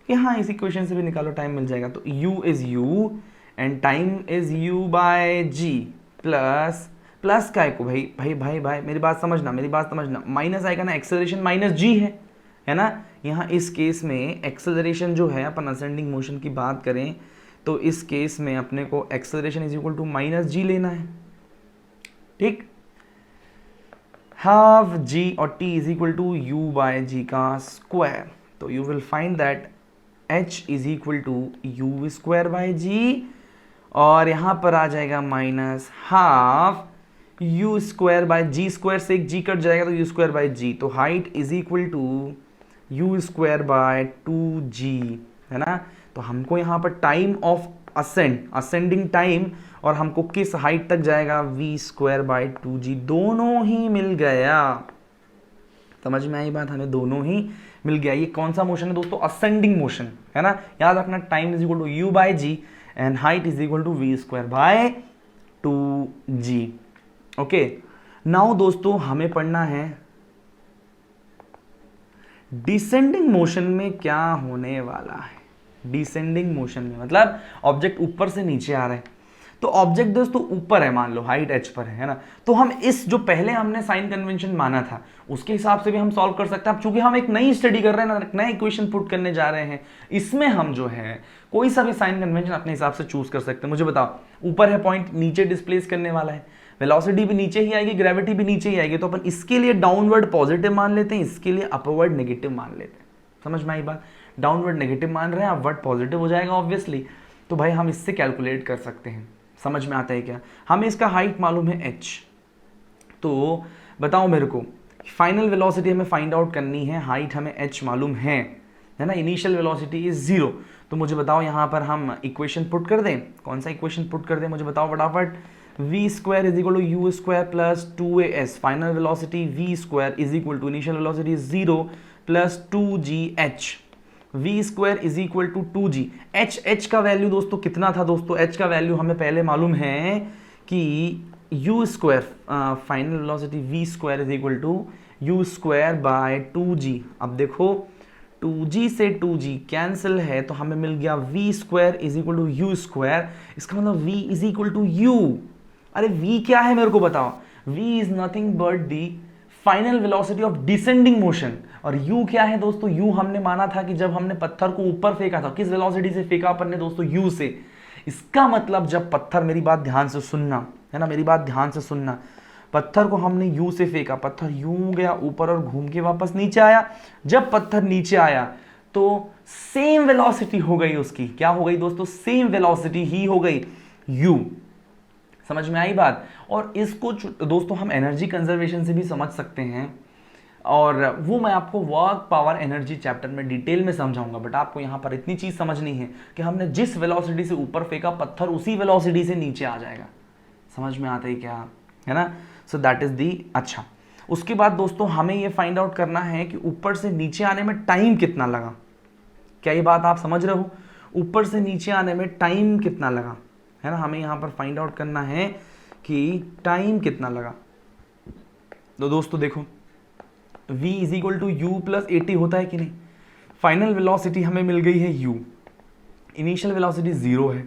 कि हाँ इस इक्वेशन से भी निकालो, टाइम मिल जाएगा। तो u is u and time is u by g plus plus काय को भाई भाई भाई भाई मेरी बात समझना, मेरी बात समझना, माइनस आएगा ना, एक्सेलरेशन माइनस जी है ना। यहाँ इस केस में एक्सेलरेशन जो है, अपन असेंडिंग मोशन की बात करें तो इस केस में अपने को acceleration is equal to minus जी लेना है, ठीक। हाफ जी और t is equal to u by जी का स्क्वायर, तो you will find that h is equal to u square by जी, और यहां पर आ जाएगा minus half you square by ji, square से एक जी कट जाएगा तो यू स्क्वायर बाय जी, तो height is equal to u square by 2g, है ना। तो हमको यहाँ पर टाइम ऑफ असेंडिंग टाइम और हमको किस हाइट तक जाएगा, v स्क्वायर बाय 2g, दोनों ही मिल गया। समझ में आई बात, हमें दोनों ही मिल गया। ये कौन सा मोशन है दोस्तों, असेंडिंग मोशन, है ना। याद रखना time is equal to u by g and height is equal to v square by 2g। Okay, now दोस्तों हमें पढ़ना है डिसेंडिंग मोशन में क्या होने वाला है। डिसेंडिंग मोशन में मतलब ऑब्जेक्ट ऊपर से नीचे आ रहा है, तो ऑब्जेक्ट दोस्तों ऊपर है, मान लो हाइट h पर है ना। तो हम इस जो पहले हमने साइन कन्वेंशन माना था उसके हिसाब से भी हम सॉल्व कर सकते हैं। अब चूंकि हम एक नई स्टडी कर रहे हैं ना, नया इक्वेशन पुट करने जा रहे हैं, इसमें हम जो है कोई सा भी साइन कन्वेंशन अपने हिसाब से चूज कर सकते हैं। मुझे बताओ, ऊपर है पॉइंट, नीचे डिस्प्लेस करने वाला है, वेलोसिटी भी नीचे ही आएगी, ग्रेविटी भी नीचे ही आएगी, तो अपन इसके लिए डाउनवर्ड पॉजिटिव मान लेते हैं, इसके लिए अपवर्ड नेगेटिव मान लेते हैं। समझ में आई बात, डाउनवर्ड नेगेटिव मान रहे हैं, अपवर्ड पॉजिटिव हो जाएगा ऑब्वियसली। तो भाई हम इससे कैलकुलेट कर सकते हैं। समझ में आता है क्या, हमें इसका हाइट मालूम है h, तो बताओ मेरे को फाइनल वेलोसिटी हमें फाइंड आउट करनी है, हाइट हमें h मालूम है ना, इनिशियल वेलोसिटी इज 0। तो मुझे बताओ यहाँ पर हम इक्वेशन पुट कर दें, कौन सा इक्वेशन पुट कर दें मुझे बताओ फटाफट। v square is equal to u square plus 2as, final velocity v square is equal to initial velocity 0 plus 2gh, v square is equal to 2g। h का वैल्यू दोस्तों कितना था दोस्तों, h का वैल्यू हमें पहले मालूम है कि u square final velocity v square is equal to u square by 2g। अब देखो 2g से 2g कैंसिल है तो हमें मिल गया v square is equal to u square, इसका मतलब v is equal to u। अरे v क्या है मेरे को बताओ, v is nothing but the final velocity of descending motion, और u क्या है दोस्तों, u हमने माना था कि जब हमने पत्थर को ऊपर फेंका था, किस वेलोसिटी से फेंका अपन ने दोस्तों, u से। इसका मतलब जब पत्थर, मेरी बात ध्यान से सुनना है ना, मेरी बात ध्यान से सुनना, पत्थर को हमने u से फेंका, पत्थर यूं गया ऊपर और घूम के वापस नीचे आया। जब पत्थर नीचे आया तो सेम वेलोसिटी हो गई उसकी, क्या हो गई दोस्तों, सेम वेलोसिटी ही हो गई u। समझ में आई बात। और इसको दोस्तों हम एनर्जी कंजर्वेशन से भी समझ सकते हैं, और वो मैं आपको वर्क पावर एनर्जी चैप्टर में डिटेल में समझाऊंगा। बट आपको यहाँ पर इतनी चीज समझनी है कि हमने जिस वेलोसिटी से ऊपर फेंका, पत्थर उसी वेलोसिटी से नीचे आ जाएगा। समझ में आता है क्या, है ना। सो दैट इज दी। अच्छा, उसके बाद दोस्तों हमें ये फाइंड आउट करना है कि ऊपर से नीचे आने में टाइम कितना लगा। क्या ये बात आप समझ रहे हो, ऊपर से नीचे आने में टाइम कितना लगा, है ना। हमें यहाँ पर फाइंड आउट करना है कि टाइम कितना लगा। तो दोस्तों देखो v is equal to u plus 80 होता है कि नहीं। फाइनल वेलोसिटी हमें मिल गई है u, इनिशियल वेलोसिटी 0 है,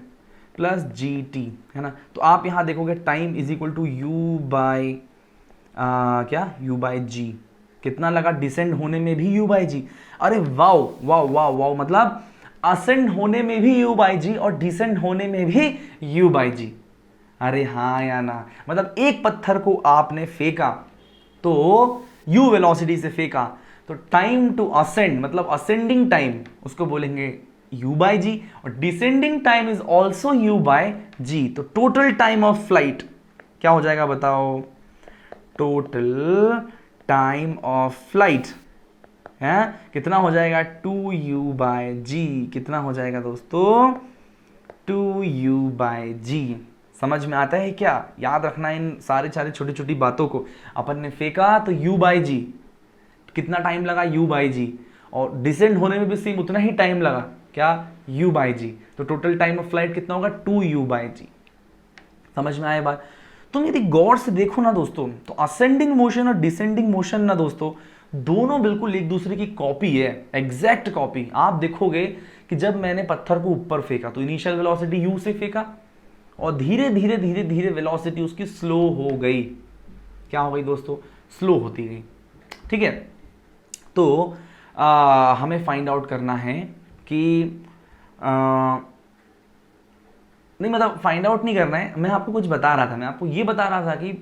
प्लस gt, है ना। तो आप यहाँ देखोगे time is equal to u by क्या, u बाई g। कितना लगा, डिसेंड होने में भी u बाई g। अरे वाओ वाओ वाओ वाओ, मतलब असेंड होने में भी u बाई g और डिसेंड होने में भी u बाई g। अरे हाँ या ना, मतलब एक पत्थर को आपने फेंका तो u वेलोसिटी से फेंका, तो टाइम टू असेंड मतलब असेंडिंग टाइम उसको बोलेंगे u बाई जी, और descending time is also u by g. तो टोटल टाइम ऑफ फ्लाइट क्या हो जाएगा बताओ, टोटल टाइम ऑफ फ्लाइट है कितना हो जाएगा, 2u बाई जी। कितना हो जाएगा दोस्तों, 2u बाई जी। समझ में आता है क्या, याद रखना इन सारे छोटी छोटी बातों को। अपन ने फेंका तो u बाई जी, कितना टाइम लगा, u बाई जी, और डिसेंड होने में भी सेम उतना ही टाइम लगा, क्या, u बाई जी। तो टोटल टाइम ऑफ फ्लाइट कितना होगा, 2u बाई जी। समझ में आए बात। तुम यदि गौर से देखो ना दोस्तों, तो असेंडिंग मोशन और डिसेंडिंग मोशन ना दोस्तों दोनों बिल्कुल एक दूसरे की कॉपी है, एग्जैक्ट कॉपी। आप देखोगे कि जब मैंने पत्थर को ऊपर फेंका तो इनिशियल वेलोसिटी u से फेंका और धीरे धीरे धीरे धीरे वेलोसिटी उसकी स्लो हो गई। क्या हो गई दोस्तों? स्लो होती गई। ठीक है, तो हमें फाइंड आउट करना है कि नहीं, मतलब फाइंड आउट नहीं करना है, मैं आपको कुछ बता रहा था। मैं आपको ये बता रहा था कि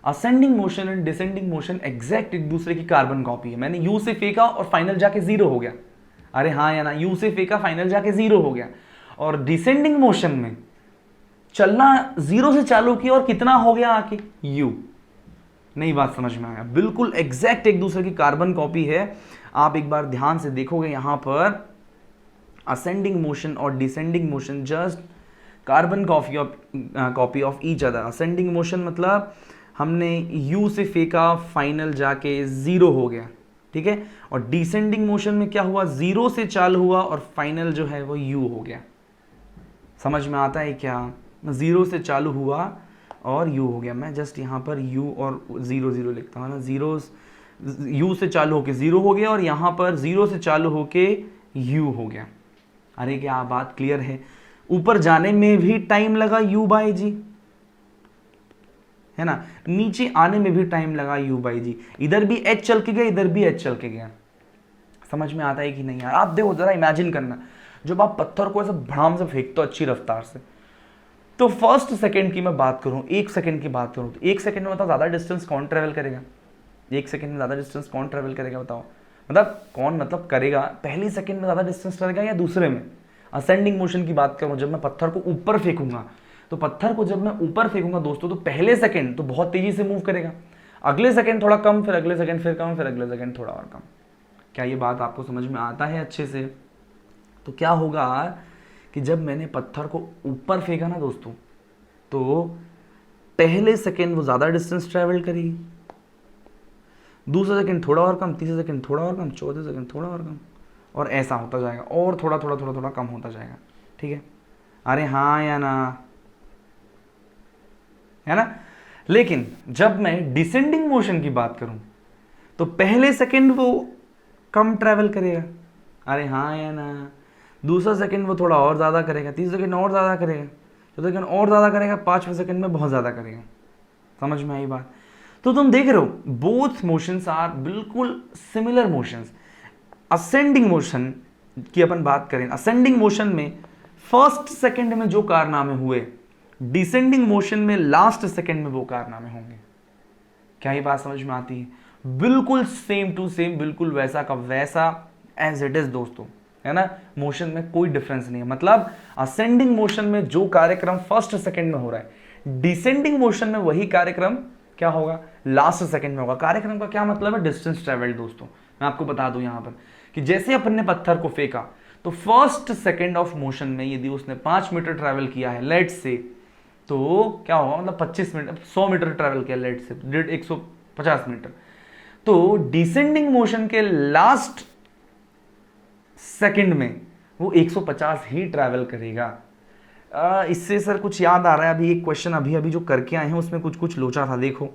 ascending motion and descending motion exact एक दूसरे की कार्बन कॉपी है। मैंने यू से फेंका और फाइनल जाके जीरो हो गया। अरे हाँ या ना, यू से फेंका फाइनल जाके जीरो हो गया। और डिसेंडिंग मोशन में चलना जीरो से चालू किया और कितना हो गया आके? यू। नई बात समझ में आया? बिल्कुल एग्जैक्ट एक दूसरे की कार्बन कॉपी है। आप एक बार ध्यान से देखोगे यहां पर असेंडिंग मोशन और descending motion just carbon copy of each other. Ascending motion मतलब हमने u से फेंका, फाइनल जाके जीरो हो गया। ठीक है, और डिसेंडिंग मोशन में क्या हुआ? जीरो से चालू हुआ और फाइनल जो है वो u हो गया। समझ में आता है क्या? जीरो से चालू हुआ और u हो गया। मैं जस्ट यहाँ पर u और जीरो जीरो लिखता हूँ ना। जीरो u से चालू होके जीरो हो गया और यहाँ पर जीरो से चालू होके u हो गया। अरे क्या बात क्लियर है? ऊपर जाने में भी टाइम लगा u बाई जी, है ना, नीचे आने में भी टाइम लगा u बाई जी। इधर भी h चल के गया, इधर भी h चल के गया। समझ में आता है कि नहीं यार? आप देखो जरा, इमेजिन करना, जब आप पत्थर को ऐसे भड़ाम से फेंकते हो अच्छी रफ्तार से, तो फर्स्ट सेकंड की मैं बात करूं, एक सेकंड की बात करूं, तो एक सेकंड में बताओ ज्यादा डिस्टेंस कौन ट्रेवल करेगा? एक सेकंड में ज्यादा डिस्टेंस कौन ट्रेवल करेगा बताओ? मतलब कौन, मतलब करेगा, पहले सेकंड में ज्यादा डिस्टेंस करेगा या दूसरे में? असेंडिंग मोशन की बात करूं, जब मैं पत्थर को ऊपर फेंकूंगा, तो पत्थर को जब मैं ऊपर फेंकूंगा दोस्तों, तो पहले सेकंड तो बहुत तेजी से मूव करेगा, अगले सेकंड थोड़ा कम, फिर अगले सेकंड फिर कम, फिर अगले सेकंड थोड़ा और कम। क्या ये बात आपको समझ में आता है अच्छे से? तो क्या होगा कि जब मैंने पत्थर को ऊपर फेंका ना दोस्तों, तो पहले सेकंड वो ज्यादा डिस्टेंस ट्रेवल करेगी, दूसरा सेकंड थोड़ा और कम, तीसरा सेकंड थोड़ा और कम, चौथे सेकंड थोड़ा और कम, और ऐसा होता जाएगा, और थोड़ा थोड़ा थोड़ा थोड़ा कम होता जाएगा। ठीक है, अरे हाँ या ना, है ना? लेकिन जब मैं डिसेंडिंग मोशन की बात करूं, तो पहले सेकंड वो कम ट्रेवल करेगा, अरे हाँ या ना, दूसरा सेकंड वो थोड़ा और ज़्यादा करेगा, तीसरा सेकंड और ज़्यादा करेगा, चौथा सेकंड और ज़्यादा करेगा, पाँचवें सेकंड में बहुत ज़्यादा करेगा। समझ में आई बात? तो तुम देख रहे हो बोथ मोशंस आर बिल्कुल सिमिलर मोशंस। असेंडिंग मोशन की अपन बात करें, असेंडिंग मोशन में फर्स्ट सेकंड में जो कारनामे हुए, डिसेंडिंग मोशन में लास्ट सेकंड में वो कारनामे होंगे। क्या ये बात समझ में आती है? बिल्कुल सेम टू सेम, बिल्कुल वैसा का वैसा एज इट इज दोस्तों, है ना? मोशन में कोई डिफरेंस नहीं है। मतलब असेंडिंग मोशन में जो कार्यक्रम फर्स्ट सेकंड में हो रहा है, डिसेंडिंग मोशन में वही कार्यक्रम क्या होगा? लास्ट सेकंड में होगा। कार्यक्रम का क्या मतलब है? डिस्टेंस ट्रेवल्ड दोस्तों। मैं आपको बता दूं यहां पर कि जैसे अपन ने पत्थर को फेंका, तो फर्स्ट सेकंड ऑफ मोशन में यदि उसने 5 मीटर ट्रेवल किया है लेट से, तो क्या होगा? मतलब 25 मिनट, 100 मीटर ट्रेवल किया लेट से, 150 मीटर, तो डिसेंडिंग मोशन के लास्ट सेकंड में वो 150 ही ट्रैवल करेगा। इससे सर कुछ याद आ रहा है, अभी एक क्वेश्चन अभी अभी जो करके आए हैं उसमें कुछ कुछ लोचा था। देखो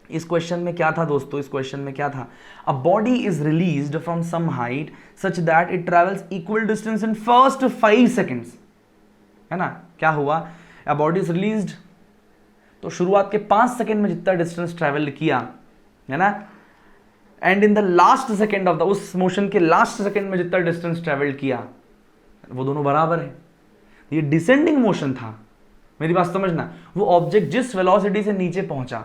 इस क्वेश्चन में क्या था दोस्तों, इस क्वेश्चन में क्या था? A body is released from some height such that it travels equal distance in first 5 seconds, है ना? क्या हुआ? अ बॉडी इज रिलीज्ड, तो शुरुआत के 5 सेकंड में जितना डिस्टेंस ट्रेवल किया, है ना, and in the last second of the, उस मोशन के लास्ट सेकंड में जितना डिस्टेंस ट्रेवल किया, वो दोनों बराबर है। ये डिसेंडिंग मोशन था, मेरी बात समझना। वो ऑब्जेक्ट जिस वेलोसिटी से नीचे पहुंचा,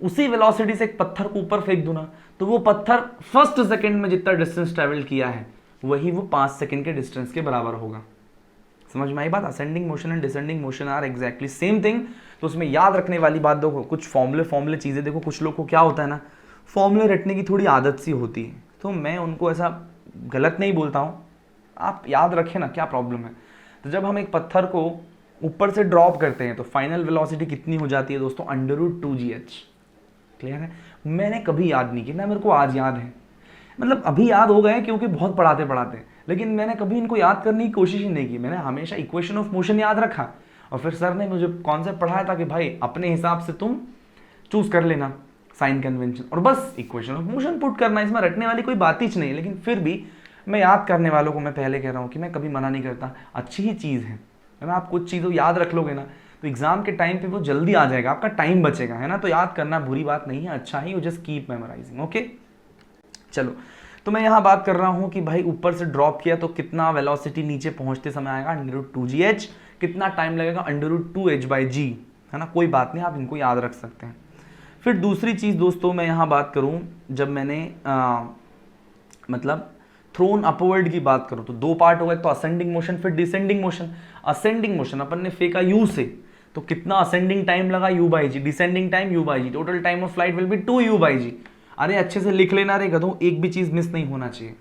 उसी वेलोसिटी से एक पत्थर को ऊपर फेंक दूं ना, तो वो पत्थर फर्स्ट सेकंड में जितना डिस्टेंस ट्रेवल किया है, वही वो 5 सेकंड के डिस्टेंस के बराबर होगा। समझ में आई बात? Ascending motion and descending motion are exactly same thing. तो उसमें याद रखने वाली बात देखो, कुछ फॉर्मूले चीजें देखो, कुछ लोग को क्या होता है ना, फॉर्मूले रटने की थोड़ी आदत सी होती है, तो मैं उनको ऐसा गलत नहीं बोलता हूँ, आप याद रखें ना, क्या प्रॉब्लम है। तो जब हम एक पत्थर को ऊपर से ड्रॉप करते हैं तो फाइनल वेलोसिटी कितनी हो जाती है दोस्तों? √2gh। क्लियर है? मैंने कभी याद नहीं किया ना, मेरे को आज याद है, मतलब अभी याद हो गए क्योंकि बहुत पढ़ाते पढ़ाते, लेकिन मैंने कभी इनको याद करने की कोशिश ही नहीं की। मैंने हमेशा इक्वेशन ऑफ मोशन याद रखा, और फिर सर ने मुझे कॉन्सेप्ट पढ़ाया था कि भाई अपने हिसाब से तुम चूज कर लेना, साइन कन्वेंशन, और बस इक्वेशन ऑफ मोशन पुट करना। इसमें रटने वाली कोई बात ही नहीं है, लेकिन फिर भी मैं याद करने वालों को मैं पहले कह रहा हूँ कि मैं कभी मना नहीं करता, अच्छी ही चीज़ है ना। आप कुछ चीज़ों याद रख लोगे ना तो एग्जाम के टाइम पे वो जल्दी आ जाएगा, आपका टाइम बचेगा, है ना। तो याद करना बुरी बात नहीं है, अच्छा ही, you just keep memorising. Okay चलो, तो मैं यहाँ बात कर रहा हूँ कि भाई ऊपर से ड्रॉप किया तो कितना वेलोसिटी नीचे पहुँचते समय आएगा, √2gh। कितना टाइम लगेगा, √2h/g, है ना। कोई बात नहीं, आप इनको याद रख सकते हैं। फिर दूसरी चीज़ दोस्तों मैं यहाँ बात करूँ, जब मैंने मतलब थ्रोन अपवर्ड की बात करूँ तो दो पार्ट हो गए, तो असेंडिंग मोशन फिर डिसेंडिंग मोशन। असेंडिंग मोशन अपन ने फेंका u से, तो कितना असेंडिंग टाइम लगा, u/g, descending time u/g, total time of flight will be 2u/g। अरे अच्छे से लिख लेना रे गधों, एक भी चीज मिस नहीं होना चाहिए।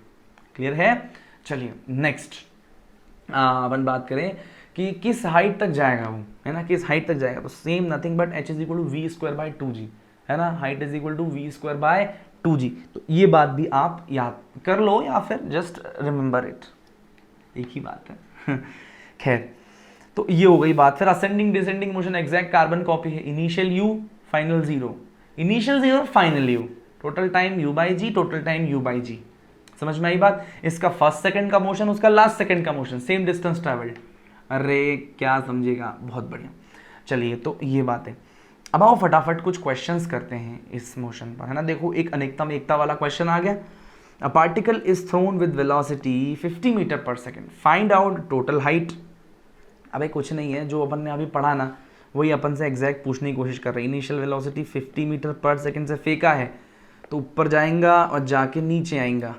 क्लियर है। चलिए नेक्स्ट अपन बात करें कि किस हाइट तक जाएगा वो, है ना, किस हाइट तक जाएगा। तो same nothing but h = v²/2g, है ना। Height = v²/2g। तो ये बात भी आप याद कर लो या फिर जस्ट रिमेंबर इट, एक ही बात है। खैर, तो ये हो गई बात। फिर ascending descending motion exact carbon copy है। Initial u final 0, initial 0 final u, total time u/g, total time u/g। समझ में आई बात। इसका फर्स्ट सेकंड का मोशन, उसका लास्ट सेकंड का मोशन, सेम डिस्टेंस ट्रेवल्ड। अरे क्या समझेगा, बहुत बढ़िया। चलिए, तो ये बात है। अब आओ फटाफट कुछ क्वेश्चंस करते हैं इस मोशन पर, है ना। देखो, एक अनेकता में एकता वाला क्वेश्चन आ गया। A particle is thrown with velocity 50 metre पर second, find out total height. अबे कुछ नहीं है, जो अपन ने अभी पढ़ा ना वही अपन से एग्जैक्ट पूछने की कोशिश कर रहे हैं। इनिशियल वेलोसिटी 50 मीटर पर सेकेंड से फेंका है तो ऊपर जाएगा और जाके नीचे आएगा,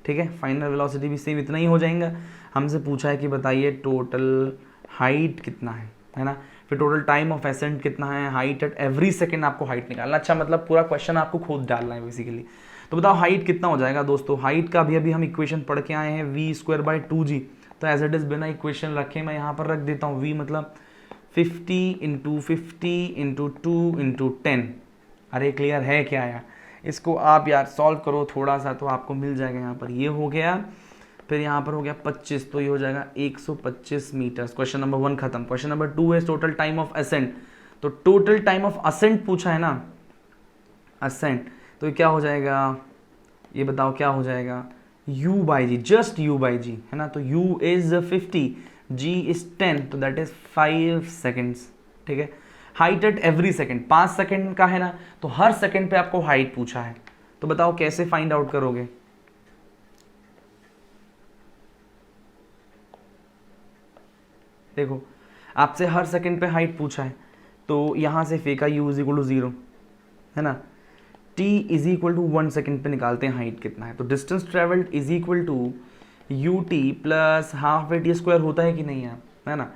ठीक है। फाइनल वेलोसिटी भी सेम इतना ही हो जाएगा। हमसे पूछा है कि बताइए टोटल हाइट कितना है ना। फिर टोटल टाइम ऑफ एसेंट कितना है, हाइट एट एवरी सेकंड आपको हाइट निकालना। अच्छा, मतलब पूरा क्वेश्चन आपको खुद डालना है बेसिकली। तो बताओ हाइट कितना हो जाएगा दोस्तों। हाइट का अभी हम इक्वेशन पढ़ के आए हैं, v²/2g। तो एज इट इज बिना इक्वेशन रखे मैं यहाँ पर रख देता हूँ, v मतलब 50 × 50 × 2 × 10। अरे क्लियर है क्या यार। इसको आप यार सॉल्व करो थोड़ा सा तो आपको मिल जाएगा। यहाँ पर ये हो गया, फिर यहाँ पर हो गया 25, तो ये हो जाएगा 125 मीटर। क्वेश्चन नंबर 1 खत्म। क्वेश्चन नंबर 2 है टोटल टाइम ऑफ असेंट। तो टोटल टाइम ऑफ असेंट पूछा है ना, असेंट, तो ये क्या हो जाएगा, ये बताओ क्या हो जाएगा, u/g, जस्ट u/g, है ना। तो u इज 50, g इज 10, तो दैट इज 5 सेकेंड्स, ठीक है। Height at every second, 5 second का है ना, तो हर सेकेंड पे आपको हाइट पूछा है। तो बताओ कैसे फाइंड आउट करोगे। देखो, आपसे हर सेकंड पे हाइट पूछा है, तो यहाँ से फेंका u = 0, है ना। t = 1 सेकंड पे निकालते हैं हाइट कितना है। तो distance travelled = ut plus half weight, ये स्क्वायर होता है कि नहीं है ना।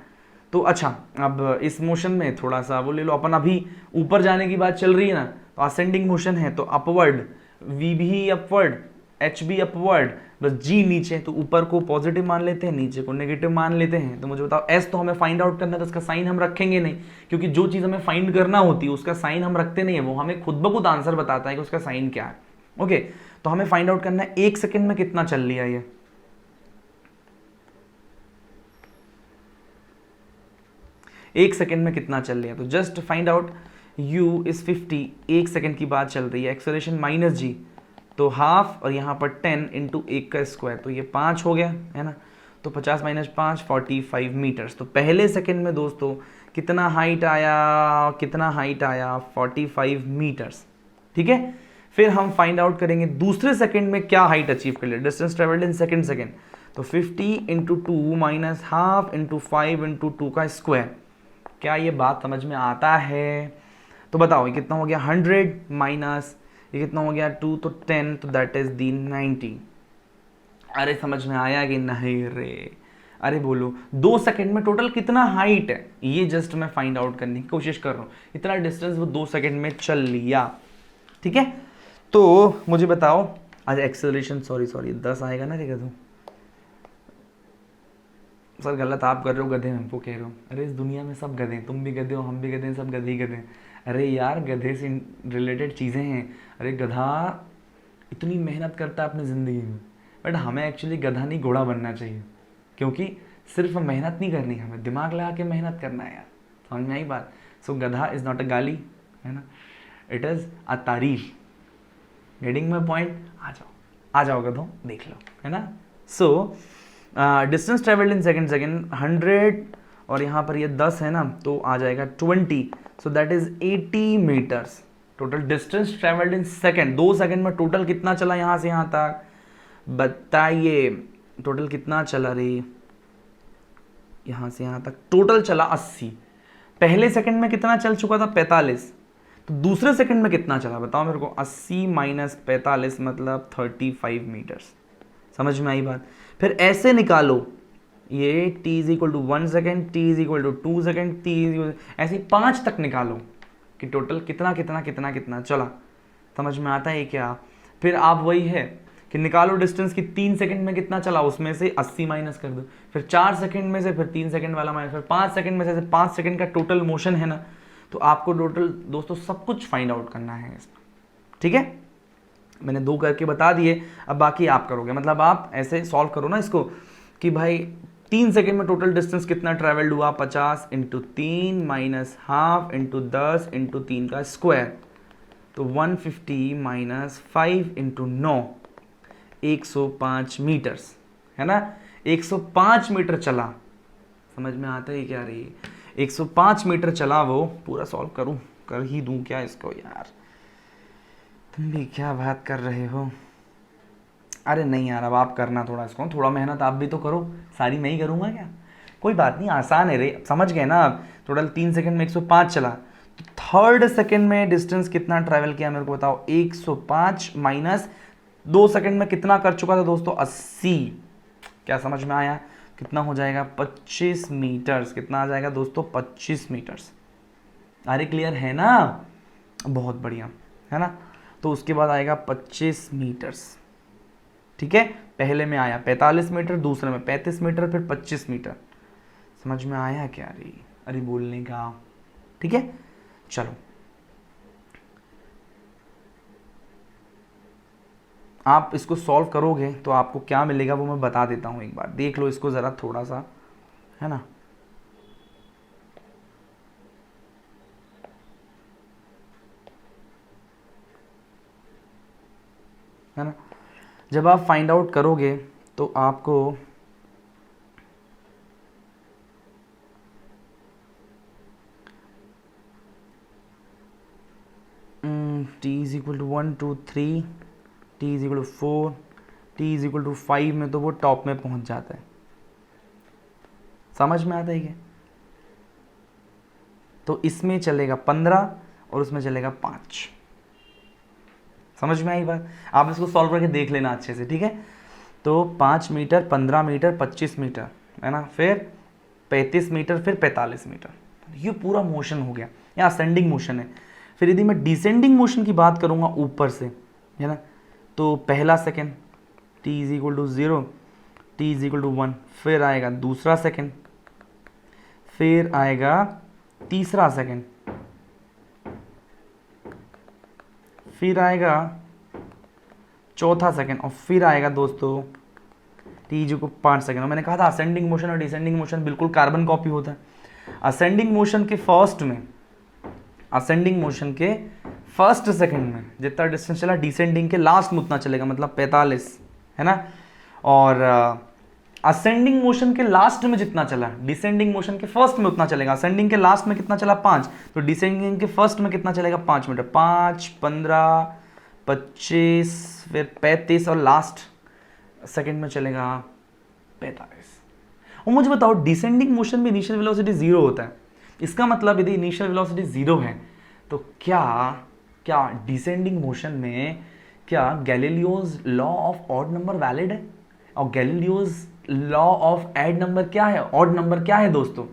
तो अच्छा, अब इस मोशन में थोड़ा सा वो ले लो, अपन अभी ऊपर जाने की बात चल रही है ना, तो असेंडिंग मोशन है तो अपवर्ड, v भी अपवर्ड, h भी अपवर्ड, बस g नीचे। तो ऊपर को पॉजिटिव मान लेते हैं, नीचे को नेगेटिव मान लेते हैं। तो मुझे बताओ s तो हमें फाइंड आउट करना है, तो उसका साइन हम रखेंगे नहीं, क्योंकि जो चीज़ हमें फाइंड करना होती है उसका साइन हम रखते नहीं है, वो हमें खुद ब खुद आंसर बताता है कि उसका साइन क्या है। ओके, तो हमें फाइंड आउट करना है 1 सेकेंड में कितना चल लिया ये। एक सेकेंड में कितना चल लिया, तो just find out u is 50, 1 second की बात चल रही है, एक्सेलरेशन -g, तो हाफ और यहाँ पर 10 × 1 का स्क्वायर, तो ये 5 हो गया, है ना। तो 50 - 5 45 मीटर्स। तो पहले सेकेंड में दोस्तों कितना हाइट आया, 45 मीटर्स, ठीक है। फिर हम फाइंड आउट करेंगे दूसरे सेकेंड में क्या हाइट अचीव कर लिया, डिस्टेंस ट्रेवल्ड इन सेकेंड। तो 50 × 2 - हाफ × 5 × 2 का स्क्वायर। क्या ये बात समझ में आता है। तो बताओ ये कितना हो गया, 100 माइनस ये कितना हो गया 2, तो 10, तो दैट इज दी 90। अरे समझ में आया कि नहीं रे। अरे बोलो 2 सेकंड में टोटल कितना हाइट है, ये जस्ट मैं फाइंड आउट करने की कोशिश कर रहा हूँ। इतना डिस्टेंस वो 2 सेकंड में चल लिया, ठीक है। तो मुझे बताओ, आज एक्सेलरेशन सॉरी 10 आएगा ना, देखा तू सर गलत आप कर रहे हो, गधे हमको कह रहे हो। अरे इस दुनिया में सब गधे, तुम भी गधे हो, हम भी गधे हैं, सब गधे ही गधे हैं। अरे यार गधे से रिलेटेड चीज़ें हैं। अरे गधा इतनी मेहनत करता है अपनी ज़िंदगी में, बट हमें एक्चुअली गधा नहीं घोड़ा बनना चाहिए, क्योंकि सिर्फ मेहनत नहीं करनी, हमें दिमाग लगा के मेहनत करना है यार। समझ में आई बात। सो गधा इज़ नॉट अ गाली, है ना। इट इज अ तारीफ। Getting my point? आ जाओगे तो देख लो, है ना। So distance travelled in second 100 और यहाँ पर ये 10 है ना, तो आ जाएगा 20, so that is 80 meters. Total distance travelled in second, 2 second में टोटल कितना चला यहाँ से यहाँ तक, बताइए टोटल कितना चला रे। यहाँ से यहाँ तक टोटल चला 80। पहले सेकंड में कितना चल चुका था? 45। तो दूसरे सेकंड में कितना चला बताओ मेरे को? 80 माइनस 45 मतलब 35 मीटर्स। समझ में आई बात? फिर ऐसे निकालो, ये t is equal to 1 second, t is equal to 2 second, t is equal ऐसे 5 तक निकालो कि टोटल कितना कितना कितना कितना चला। समझ में आता है क्या? फिर आप वही है कि निकालो डिस्टेंस की 3 सेकंड में कितना चला, उसमें से 80 माइनस कर दो, फिर 4 सेकंड में से फिर 3 सेकंड वाला माइनस, फिर 5 सेकंड में से 5 सेकंड का टोटल मोशन है ना। तो आपको टोटल दोस्तों सब कुछ फाइंड आउट करना है इसमें, ठीक है। मैंने 2 करके बता दिए, अब बाकी आप करोगे। मतलब आप ऐसे सॉल्व करो ना इसको कि भाई 3 सेकंड में टोटल डिस्टेंस कितना ट्रेवल्ड हुआ, 50 into 3 minus half into 10 into 3 का स्क्वायर, तो 150 माइनस 5 इंटू 9, 105 मीटर्स, है ना। 105 मीटर चला। समझ में आता है क्या रही? 105 मीटर चला वो। पूरा सॉल्व करूं, कर ही दूं क्या इसको यार? तुम भी क्या बात कर रहे हो? अरे नहीं यार, अब आप करना थोड़ा इसको, थोड़ा मेहनत आप भी तो करो। सारी मैं ही करूंगा क्या? कोई बात नहीं, आसान है रे, समझ गए ना आप। टोटल 3 सेकंड में 105 चला, तो थर्ड सेकंड में डिस्टेंस कितना ट्रैवल किया मेरे को बताओ? 105 माइनस 2 सेकंड में कितना कर चुका था दोस्तों? 80। क्या समझ में आया? कितना हो जाएगा? 25 मीटर्स। कितना आ जाएगा दोस्तों? 25 मीटर्स। अरे क्लियर है ना? बहुत बढ़िया, है ना। तो उसके बाद आएगा 25 मीटर्स, ठीक है। पहले में आया 45 मीटर, दूसरे में 35 मीटर, फिर 25 मीटर। समझ में आया क्या रे? अरे बोलने का, ठीक है। चलो आप इसको सॉल्व करोगे तो आपको क्या मिलेगा वो मैं बता देता हूं, एक बार देख लो इसको ज़रा थोड़ा सा, है ना। है ना, जब आप फाइंड आउट करोगे तो आपको t is equal to 1 2 3, t is equal to 4, t is equal to 5 में तो वो टॉप में पहुंच जाता है। समझ में आता है क्या? तो इसमें चलेगा 15 और उसमें चलेगा 5। समझ में आई बात? आप इसको सॉल्व करके देख लेना अच्छे से, ठीक है। तो 5 मीटर, 15 मीटर, 25 मीटर, है ना, फिर 35 मीटर, फिर 45 मीटर। ये पूरा मोशन हो गया, यहाँ असेंडिंग मोशन है। फिर यदि मैं डिसेंडिंग मोशन की बात करूँगा ऊपर से, है ना, तो पहला second t is equal to 0, t is equal to 1, फिर आएगा दूसरा सेकेंड, फिर आएगा तीसरा सेकेंड, फिर आएगा चौथा सेकेंड, और फिर आएगा दोस्तों टी जी को 5 सेकेंड। मैंने कहा था असेंडिंग मोशन और डिसेंडिंग मोशन बिल्कुल कार्बन कॉपी होता है। असेंडिंग मोशन के फर्स्ट में, असेंडिंग मोशन के फर्स्ट सेकेंड में जितना डिस्टेंस चला, डिसेंडिंग के लास्ट में उतना चलेगा, मतलब 45, है ना। और असेंडिंग मोशन के लास्ट में जितना चला, डिसेंडिंग मोशन के फर्स्ट में उतना चलेगा। असेंडिंग के लास्ट में कितना चला? 5, तो डिसेंडिंग के फर्स्ट में कितना चलेगा? 5 मीटर। 5, 15, 25, फिर 35 और लास्ट सेकेंड में चलेगा 45। और मुझे बताओ डिसेंडिंग मोशन में इनिशियल वेलोसिटी 0 होता है। इसका मतलब यदि इनिशियल वेलोसिटी 0 है तो क्या डिसेंडिंग मोशन में क्या Galileo's law of odd number valid है? और Galileo's law of odd number क्या है? ऑड नंबर क्या है दोस्तों?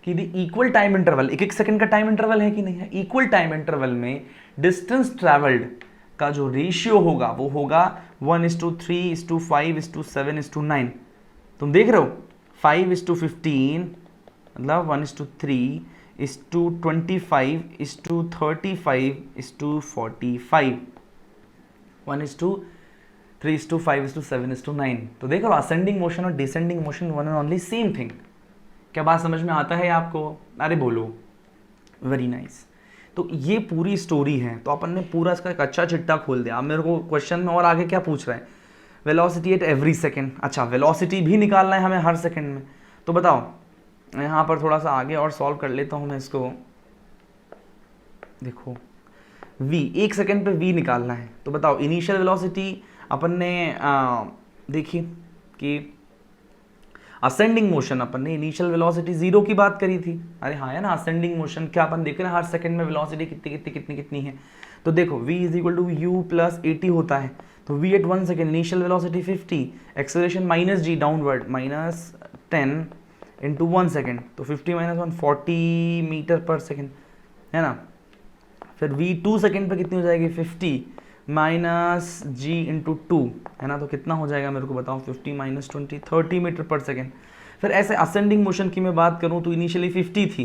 कि यदि इक्वल टाइम इंटरवल, 1-1 सेकंड का टाइम इंटरवल है कि नहीं है, इक्वल टाइम इंटरवल में डिस्टेंस ट्रैवल्ड का जो रेशियो होगा वो होगा 1:3:5:7:9। तुम देख रहे हो 5:15 मतलब 1:3:25:35:45 1:3:5:7:9। तो देखो असेंडिंग मोशन और descending motion one and only same thing. क्या बात समझ में आता है आपको? अरे बोलो, वेरी नाइस। तो ये पूरी स्टोरी है, तो अपन ने पूरा इसका एक अच्छा चिट्टा खोल दिया। अब मेरे को क्वेश्चन में और आगे क्या पूछ रहा है, वेलोसिटी एट एवरी सेकेंड। अच्छा, वेलोसिटी भी निकालना है हमें हर सेकेंड में। तो बताओ, यहाँ पर थोड़ा सा आगे और सॉल्व कर लेता हूँ मैं इसको। देखो v, एक सेकेंड पे v निकालना है, तो बताओ इनिशियल वेलोसिटी अपन ने देखी कि असेंडिंग मोशन, अपन ने इनिशियल वेलोसिटी 0 की बात करी थी। अरे हाँ है ना, असेंडिंग मोशन क्या अपन देख रहे हैं हर सेकंड में वेलोसिटी कितनी कितनी कितनी कितनी है। तो देखो v is equal to u plus 80 होता है, तो v at 1 second initial velocity 50, acceleration minus g downward minus 10 into 1 second, तो 50 माइनस 1 40 मीटर पर सेकेंड है ना। फिर v 2 सेकेंड पे कितनी हो जाएगी, 50 माइनस g इंटू 2 है ना, तो कितना हो जाएगा मेरे को बताओ, 50 माइनस 20 30 मीटर पर सेकेंड। फिर ऐसे असेंडिंग मोशन की मैं बात करूं तो इनिशियली 50 थी,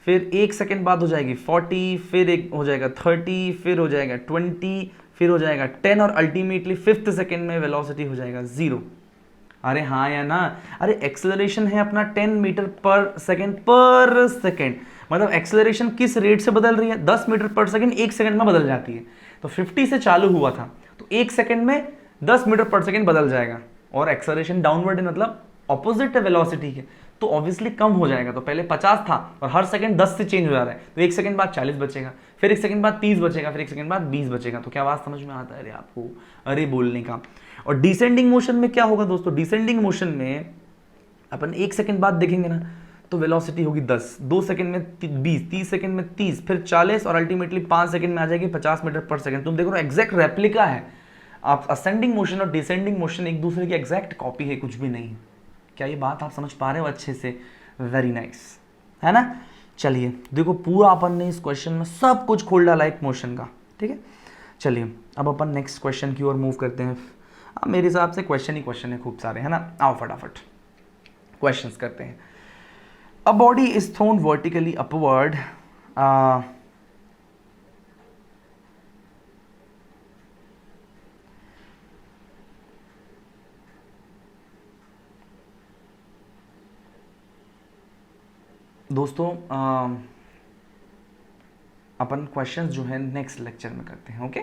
फिर एक सेकेंड बाद हो जाएगी 40, फिर एक हो जाएगा 30, फिर हो जाएगा 20, फिर हो जाएगा 10 और अल्टीमेटली 5th सेकेंड में वेलोसिटी हो जाएगा 0। अरे हाँ या ना, अरे एक्सेलरेशन है अपना 10 मीटर पर सेकेंड, मतलब एक्सेलरेशन किस रेट से बदल रही है, 10 मीटर पर सेकेंड, एक सेकंड में बदल जाती है। तो 50 से चालू हुआ था, तो एक सेकंड में 10 मीटर पर सेकंड बदल जाएगा, और एक्सेलरेशन डाउनवर्ड है मतलब ऑपोजिट है वेलोसिटी के, तो ऑब्वियसली कम हो जाएगा। तो पहले 50 था और हर सेकंड 10 से चेंज हो जा रहा है, तो एक सेकंड बाद 40 बचेगा, फिर एक सेकंड बाद 30 बचेगा, फिर एक सेकंड बाद 20 बचेगा। तो क्या बात समझ में आता है अरे आपको, अरे बोलने का। और डिसेंडिंग मोशन में क्या होगा दोस्तों, डिसेंडिंग मोशन में अपन एक सेकंड बाद देखेंगे ना, तो वेलोसिटी होगी 10, 2 सेकंड में 20, 30 सेकंड में 30, फिर 40 और अल्टीमेटली 5 सेकंड में आ जाएगी 50 मीटर पर सेकंड। तुम देखो एग्जैक्ट रेप्लिका है। आप असेंडिंग मोशन और डिसेंडिंग मोशन एक दूसरे की एग्जैक्ट कॉपी है, कुछ भी नहीं। क्या ये बात आप समझ पा रहे हो अच्छे से? वेरी नाइस, है ना। चलिए देखो, पूरा अपन ने इस क्वेश्चन में सब कुछ खोल डाला एक मोशन का, ठीक है। चलिए अब अपन नेक्स्ट क्वेश्चन की ओर मूव करते हैं। अब मेरे हिसाब से क्वेश्चन ही क्वेश्चन है खूब सारे, है ना। आओ फटाफट क्वेश्चंस करते हैं। A body is thrown vertically upward दोस्तों अपन क्वेश्चंस जो है नेक्स्ट लेक्चर में करते हैं, ओके।